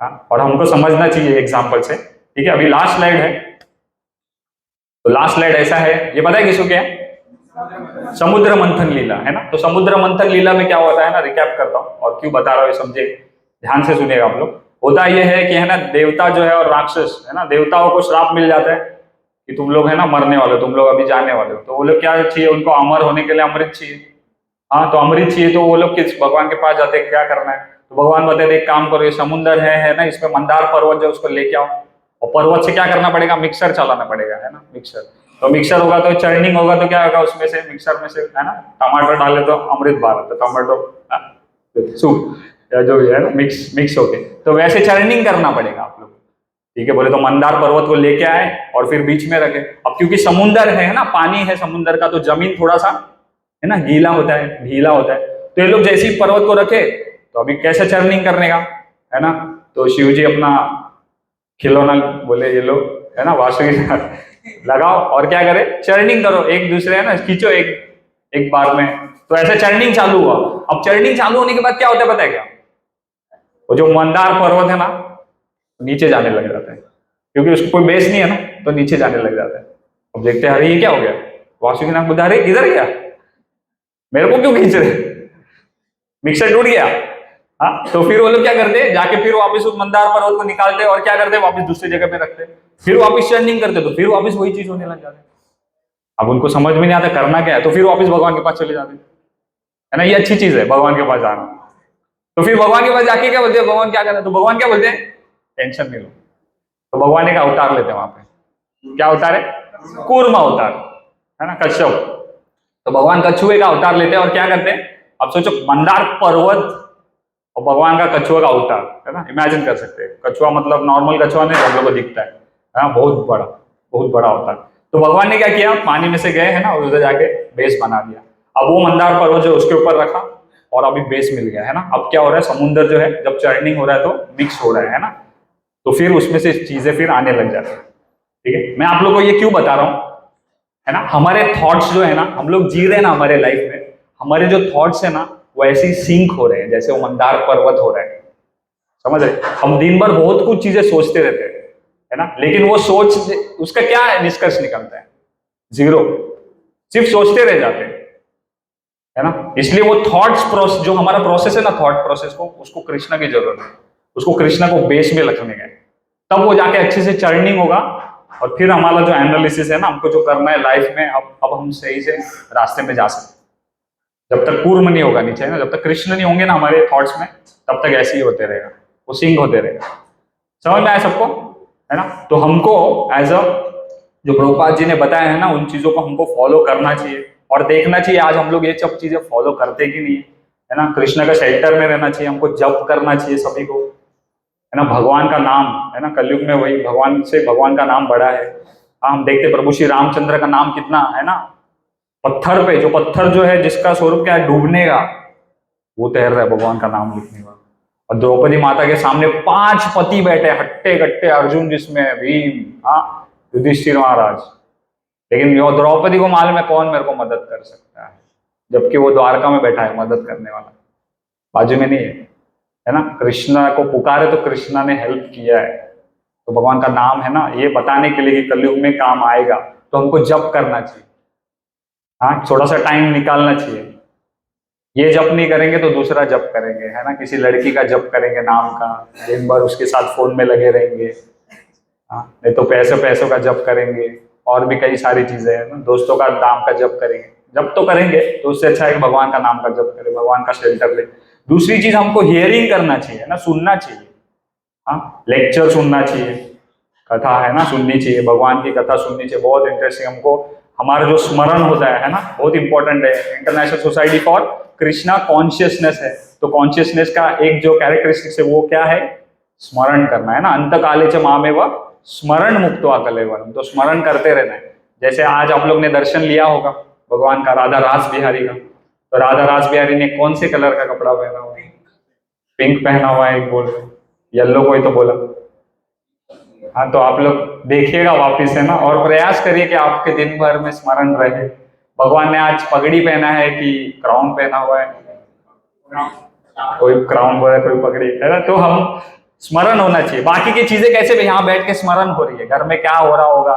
हाँ, और हमको समझना चाहिए एग्जाम्पल से। ठीक है, अभी लास्ट स्लाइड है, तो लास्ट स्लाइड ऐसा है, ये पता है किसको क्या है? समुद्र मंथन लीला, है ना। तो समुद्र मंथन लीला में क्या होता है ना, रिकैप करता हूँ और क्यों बता रहा हूँ समझे, ध्यान से सुनिएगा आप लोग। होता यह है कि है ना, देवता जो है और राक्षस है ना, देवताओं को श्राप मिल जाता है कि तुम लोग है ना मरने वाले हो, तुम लोग अभी जाने वाले हो। तो वो लोग क्या चाहिए, उनको अमर होने के लिए अमृत चाहिए। हाँ, तो अमृत चाहिए तो वो लोग किस भगवान के पास जाते हैं, क्या करना है। तो भगवान बताते एक काम करो, ये समुद्र है ना, इसमें मंदार पर्वत जो उसको लेके आओ, और पर्वत से क्या करना पड़ेगा, मिक्सर चलाना पड़ेगा, है ना, मिक्सर। तो मिक्सर होगा तो चर्निंग होगा तो क्या होगा, उसमें से मिक्सर में से है ना टमाटर डाले तो अमृत बाहर आता, टमाटो सूप या जो भी है ना, मिक्स होके। तो वैसे चर्निंग करना पड़ेगा आप लोग, ठीक है। बोले तो मंदार पर्वत को लेके आए और फिर बीच में रखे। अब क्योंकि समुंदर है ना, पानी है समुंदर का, तो जमीन थोड़ा सा है ना गीला होता है, ढीला होता है। तो ये लोग जैसे ही पर्वत को रखे तो अभी कैसे चर्निंग करने का, है ना। तो शिव जी अपना खिलौना बोले, ये लोग है ना वासुकी लगाओ और क्या करे, चर्निंग करो, एक दूसरे है ना खींचो एक बार में। तो ऐसे चर्निंग चालू हुआ। अब चर्निंग चालू होने के बाद क्या होता है पता है क्या, वो जो मंदार पर्वत है ना नीचे जाने लग जाता है, क्योंकि उसको कोई बेस नहीं है ना, तो नीचे जाने लग जाता है। अब देखते हैं, अरे ये क्या हो गया, वासुकीनाथ बुद्धा, अरे किधर गया, मेरे को क्यों खींच रहे, मिक्सर टूट गया। हाँ, तो फिर वो लोग क्या करते, जाके फिर वापस उस मंदार पर्वत को निकालते और क्या करते, वापस दूसरी जगह पे रखते, फिर वापस चर्निंग करते, तो फिर वापस वही चीज होने लग जाते। अब उनको समझ में नहीं आता करना क्या है, तो फिर वापस भगवान के पास चले जाते, है ना। ये अच्छी चीज है भगवान के पास जाना। तो फिर भगवान के पास जाके क्या बोलते हैं, भगवान क्या करना, तो भगवान क्या बोलते हैं, टेंशन नहीं लो। तो भगवान एक अवतार लेते हैं वहां पे, क्या अवतार है, कूर्म अवतार, है ना, कश्यप। तो भगवान कछुए का अवतार लेते हैं और क्या करते हैं, अब सोचो मंदार पर्वत और भगवान का कछुआ का अवतार, है ना, इमेजिन कर सकते हैं। कछुआ मतलब नॉर्मल कछुआ नहीं, हम लोग को दिखता है ना, बहुत बड़ा अवतार। तो भगवान ने क्या किया, पानी में से गए है ना, उधर जाके बेस बना दिया। अब वो मंदार पर्वत जो उसके ऊपर रखा और अभी बेस मिल गया, है ना। अब क्या हो रहा है, समुद्र जो है जब चर्निंग हो रहा है तो मिक्स हो रहा है ना, तो फिर उसमें से चीजें फिर आने लग जाती है, ठीक है। मैं आप लोग को ये क्यों बता रहा हूं, है ना, हमारे थॉट्स जो है ना, हम लोग जी रहे हैं ना हमारे लाइफ में, हमारे जो थॉट्स है ना वो ऐसे ही सिंक हो रहे हैं जैसे वो मंदार पर्वत हो रहा है, समझ रहे। हम दिन भर बहुत कुछ चीजें सोचते रहते हैं, है ना, लेकिन वो सोच उसका क्या निष्कर्ष निकलता है, जीरो, सिर्फ सोचते रह जाते हैं, है ना। इसलिए वो थॉट्स प्रोसेस जो हमारा प्रोसेस है ना, थॉट प्रोसेस को, उसको कृष्णा की जरूरत है, उसको कृष्णा को बेस में रखने का, तब वो जाके अच्छे से चर्निंग होगा। और फिर हमारा जो एनालिसिस है ना, हमको जो करना है लाइफ में, अब हम सही से रास्ते में जा सकते हैं। जब तक कूर्म नहीं होगा नीचे, है ना, जब तक कृष्ण नहीं होंगे ना हमारे थॉट्स में, तब तक ऐसे ही होते रहेगा, वो सिंग होते रहेगा। समझ में आया सबको, है ना। तो हमको एज अ जो प्रभुपाद जी ने बताया है ना, उन चीजों को हमको फॉलो करना चाहिए और देखना चाहिए आज हम लोग ये सब चीजें फॉलो करते कि नहीं, है ना। कृष्ण का शेल्टर में रहना चाहिए, हमको जप करना चाहिए सभी को, है ना। भगवान का नाम, है ना, कलयुग में वही भगवान से, भगवान का नाम बड़ा है। हाँ, हम देखते प्रभु श्री रामचंद्र का नाम कितना है ना, पत्थर पे, जो पत्थर जो है जिसका स्वरूप क्या है, डूबने का, वो तैर रहा है भगवान का नाम लिखने का। और द्रौपदी माता के सामने 5 पति बैठे हट्टे कट्टे, अर्जुन जिसमें, भीम, हाँ, युधिष्ठिर महाराज। लेकिन यो द्रौपदी को मालूम है कौन मेरे को मदद कर सकता है, जबकि वो द्वारका में बैठा है मदद करने वाला, बाजू में नहीं है ना। कृष्णा को पुकारे तो कृष्णा ने हेल्प किया है। तो भगवान का नाम है ना, ये बताने के लिए कि कलयुग में काम आएगा, तो हमको जप करना चाहिए। हाँ, थोड़ा सा टाइम निकालना चाहिए। ये जप नहीं करेंगे तो दूसरा जप करेंगे, है ना, किसी लड़की का जप करेंगे नाम का, दिन भर उसके साथ फोन में लगे रहेंगे। हाँ, नहीं तो पैसों का जप करेंगे, और भी कई सारी चीजें हैं ना, दोस्तों का नाम का जप करेंगे। जब तो करेंगे तो उससे अच्छा है कि भगवान का नाम का जप करें, भगवान का शेल्टर ले। दूसरी चीज हमको हियरिंग करना चाहिए ना, सुनना चाहिए। हाँ, लेक्चर सुनना चाहिए, कथा है ना सुननी चाहिए, भगवान की कथा सुननी चाहिए, बहुत इंटरेस्टिंग। हमको हमारा जो स्मरण होता है ना, बहुत इंपॉर्टेंट है। International society for Krishna consciousness है, तो कॉन्शियसनेस का एक जो कैरेक्टरिस्टिक्स है वो क्या है, स्मरण करना, है ना। अंत काले च मामेव स्मरण मुक्त्वा कलेवरम, तो स्मरण करते रहना है। जैसे आज आप लोग ने दर्शन लिया होगा भगवान का, राधा रास बिहारी का। तो राधा रास बिहारी ने कौन से कलर का कपड़ा पहना हुआ है, पिंक पहना हुआ है, एक बोल रहे, येलो कोई तो बोला। हाँ, तो आप लोग देखिएगा वापिस, है ना, और प्रयास करिए कि आपके दिन भर में स्मरण रहे। भगवान ने आज पगड़ी पहना है कि क्राउन पहना हुआ है, कोई क्राउन बोला कोई पगड़ी, है ना। तो हम स्मरण होना चाहिए। बाकी की चीजें कैसे भी यहाँ बैठ के स्मरण हो रही है, घर में क्या हो रहा होगा,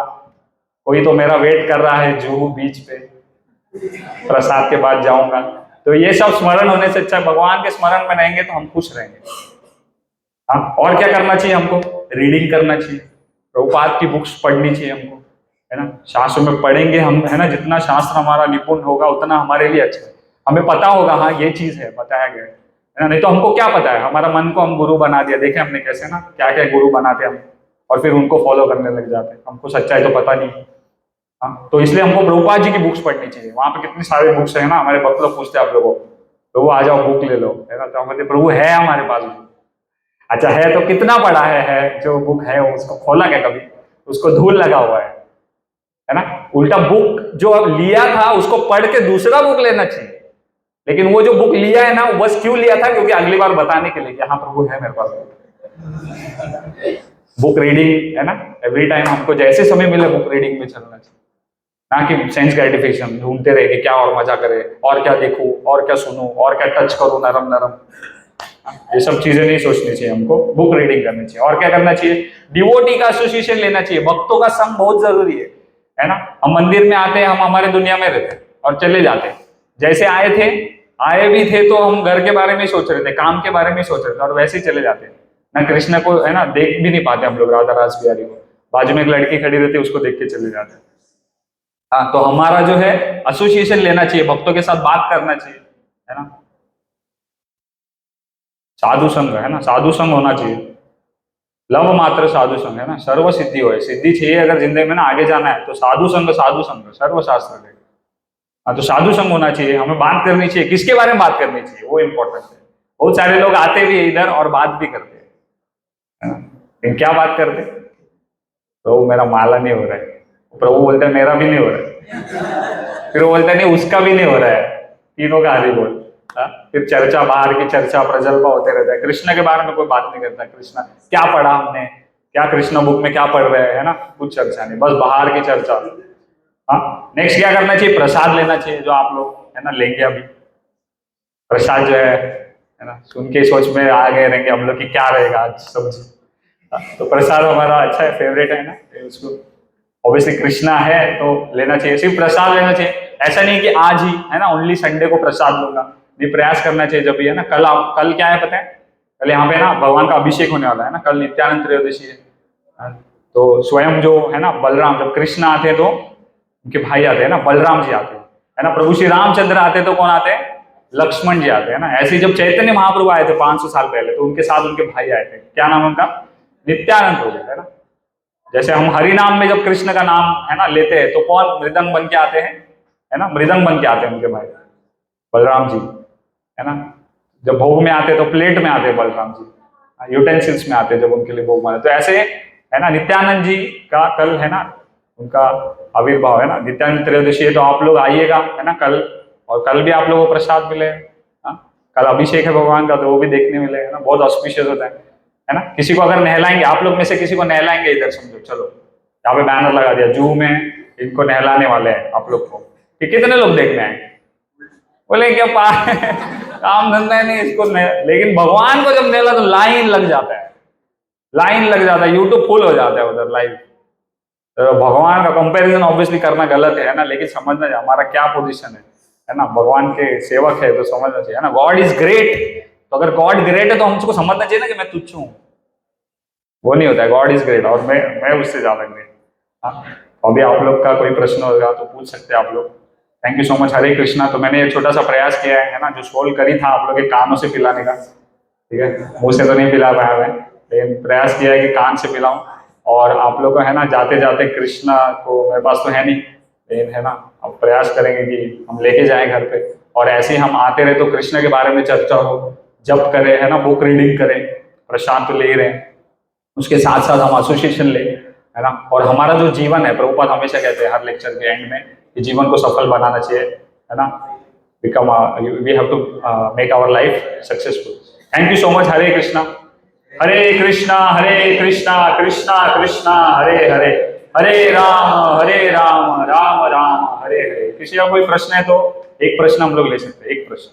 कोई तो मेरा वेट कर रहा है जुहू बीच पे, प्रसाद के बाद जाऊंगा। तो ये सब स्मरण होने से अच्छा भगवान के स्मरण में रहेंगे तो हम खुश रहेंगे। हाँ, और क्या करना चाहिए हमको? रीडिंग करना चाहिए, प्रभुपाद की बुक्स पढ़नी चाहिए हमको, है ना। शास्त्र में पढ़ेंगे हम, है ना, जितना शास्त्र हमारा निपुण होगा उतना हमारे लिए अच्छा है। हमें पता होगा हाँ ये चीज है, बताया गया है ना। नहीं तो हमको क्या पता है, हमारा मन को हम गुरु बना दिया। देखे हमने कैसे ना क्या क्या गुरु बनाते हम, और फिर उनको फॉलो करने लग जाते हैं। हमको सच्चाई तो पता नहीं। हाँ, तो इसलिए हमको प्रभुपाद जी की बुक्स पढ़नी चाहिए। वहां पे कितनी सारी बुक्स है ना। हमारे भक्त लोग पूछते हैं आप लोगों को, प्रभु आ जाओ बुक ले लो, है ना। तो हम कहते प्रभु है हमारे पास। अच्छा है तो कितना बड़ा है जो बुक है उसको खोला क्या कभी? उसको धूल लगा हुआ है ना। उल्टा बुक जो अब लिया था उसको पढ़ के दूसरा बुक लेना चाहिए। लेकिन वो जो बुक लिया है ना वो बस क्यों लिया था? क्योंकि अगली बार बताने के लिए कि हाँ प्रभु है मेरे पास। बुक रीडिंग, है ना, एवरी टाइम हमको जैसे समय मिले बुक रीडिंग में चलना चाहिए, ना कि सेंस ग्रेटिफिकेशन ढूंढते रहे कि क्या और मजा करे, और क्या देखूं, और क्या सुनूं, और क्या टच करूं नरम नरम। ये सब चीजें नहीं सोचनी चाहिए हमको, बुक रीडिंग करनी चाहिए। और क्या करना चाहिए? डिवोटी का एसोसिएशन लेना चाहिए। भक्तों का संग बहुत जरूरी है ना। हम मंदिर में आते हैं, हम हमारे दुनिया में रहते हैं और चले जाते हैं। जैसे आए भी थे तो हम घर के बारे में सोच रहे थे, काम के बारे में सोच रहे थे, और वैसे ही चले जाते हैं ना। कृष्ण को, है ना, देख भी नहीं पाते हम लोग, राधा रास बिहारी को। बाजू में एक लड़की खड़ी रहती है उसको देख के चले जाते हैं। हाँ, तो हमारा जो है एसोसिएशन लेना चाहिए, भक्तों के साथ बात करना चाहिए, है ना। साधु संघ, है ना, साधु संघ होना चाहिए। लव मात्र साधु संघ, है ना, सर्व सिद्धि हो। सिद्धि चाहिए अगर जिंदगी में ना आगे जाना है तो साधु संघ सर्वशास्त्र है। हाँ, तो साधु संघ होना चाहिए। हमें बात करनी चाहिए, किसके बारे में बात करनी चाहिए वो इंपॉर्टेंट है। बहुत सारे लोग आते भी इधर और बात भी करते हैं, है ना। लेकिन क्या बात करते? प्रभु मेरा माला नहीं हो रहा है। प्रभु बोलते हैं मेरा भी नहीं हो रहा है। फिर वो बोलते नहीं उसका भी नहीं हो रहा है। तीनों का आदि बोल। हाँ? फिर चर्चा, बाहर की चर्चा प्रजल्पा होते रहता है। कृष्ण के बारे में कोई बात नहीं करता। कृष्ण क्या पढ़ा हमने, क्या कृष्ण बुक में क्या पढ़ रहे हैं, है ना, कुछ चर्चा नहीं, बस बाहर की चर्चा। हाँ, नेक्स्ट क्या करना चाहिए? प्रसाद लेना चाहिए, जो आप लोग, है ना, लेंगे अभी प्रसाद जो है ना। सुन के सोच में आ गए रहेंगे हम लोग कि क्या रहेगा आज सब्जी। तो प्रसाद हमारा अच्छा है, फेवरेट है ना। उसको ऑब्वियसली कृष्णा है तो लेना चाहिए, सिर्फ प्रसाद लेना चाहिए। ऐसा नहीं कि आज ही, है ना, ओनली संडे को प्रसाद लूंगा। ये प्रयास करना चाहिए जब भी, है ना। कल क्या है पता है? कल यहाँ पे ना भगवान का अभिषेक होने वाला है ना। कल नित्यानंद त्रयोदशी है। तो स्वयं जो है ना बलराम, जब कृष्ण आते हैं तो उनके भाई आते हैं ना, बलराम जी आते हैं, है ना। प्रभु श्री रामचंद्र आते हैं तो कौन आते हैं? लक्ष्मण जी आते हैं ना। ऐसे ही जब चैतन्य महाप्रभु आए थे 500 साल पहले तो उनके साथ उनके भाई आए थे। क्या नाम उनका? नित्यानंद प्रभु, है ना। जैसे हम हरि नाम में जब कृष्ण का नाम, है ना, लेते हैं तो कौन मृदंग बन के आते हैं? है ना, मृदंग बन के आते हैं उनके भाई बलराम जी, है ना। जब भोग में आते हैं तो प्लेट में आते हैं बलराम जी, यूटेंसिल्स में आते हैं जब उनके लिए भोग माने। तो ऐसे, है ना, नित्यानंद जी का कल, है ना, उनका आविर्भाव, है ना। नित्यानंद त्रयोदशी है तो आप लोग आइएगा, है ना, कल। और कल भी आप लोगों को प्रसाद मिले, कल अभिषेक है भगवान का तो वो भी देखने मिले, है ना। बहुत ऑस्पिशियस होता है ना। किसी को अगर नहलाएंगे, आप लोग में से किसी को नहलाएंगे इधर, समझो, चलो यहाँ पे बैनर लगा दिया, जू में इनको नहलाने वाले हैं आप लोग को, कि कितने लोग देखने आएंगे? बोले क्या काम धंधा नहीं इसको लेकिन भगवान को जब नहला तो लाइन लग जाता है, लाइन लग जाता है, यूट्यूब फुल हो जाता है उधर लाइव। तो भगवान का कंपैरिजन ऑब्वियसली करना गलत है ना। लेकिन समझना चाहिए हमारा क्या पोजीशन है ना। भगवान के सेवक है तो समझना चाहिए, है ना। गॉड इज ग्रेट, तो अगर गॉड ग्रेट है तो हमको समझना चाहिए ना कि मैं तुच्छ हूँ। वो नहीं होता है, गॉड इज ग्रेट और मैं उससे ज्यादा ग्रेट। हाँ, अभी आप लोग का कोई प्रश्न होगा तो पूछ सकते हैं आप लोग। Thank you so much. Hare Krishna. तो मैंने एक छोटा सा प्रयास किया है ना, जो सोल्व करी था आप लोग के कानों से पिलाने का, ठीक है। मुंह से तो नहीं पिला पाया मैं, लेकिन प्रयास किया है कि कान से पिलाऊं। और आप लोग को, है ना, जाते जाते कृष्णा को, मेरे पास तो है नहीं, लेकिन है ना, अब प्रयास करेंगे कि हम लेके जाएं घर पे। और ऐसे ही हम आते रहे तो कृष्ण के बारे में चर्चा हो, जप करें, है ना, बुक रीडिंग करें, प्रशांत तो ले ही रहे, उसके साथ साथ हम एसोसिएशन ले, है ना। और हमारा जो जीवन है, प्रभुपाद हमेशा कहते हैं हर लेक्चर के एंड में कि जीवन को सफल बनाना चाहिए, है ना। Become we have to make our life successful. Thank you so much. Hare Krishna, Hare Krishna, Hare Krishna, Krishna Krishna, Hare Hare, Hare Ram, Ram Ram, Hare Hare. किसी का कोई प्रश्न है तो एक प्रश्न हम लोग ले सकते हैं, एक प्रश्न।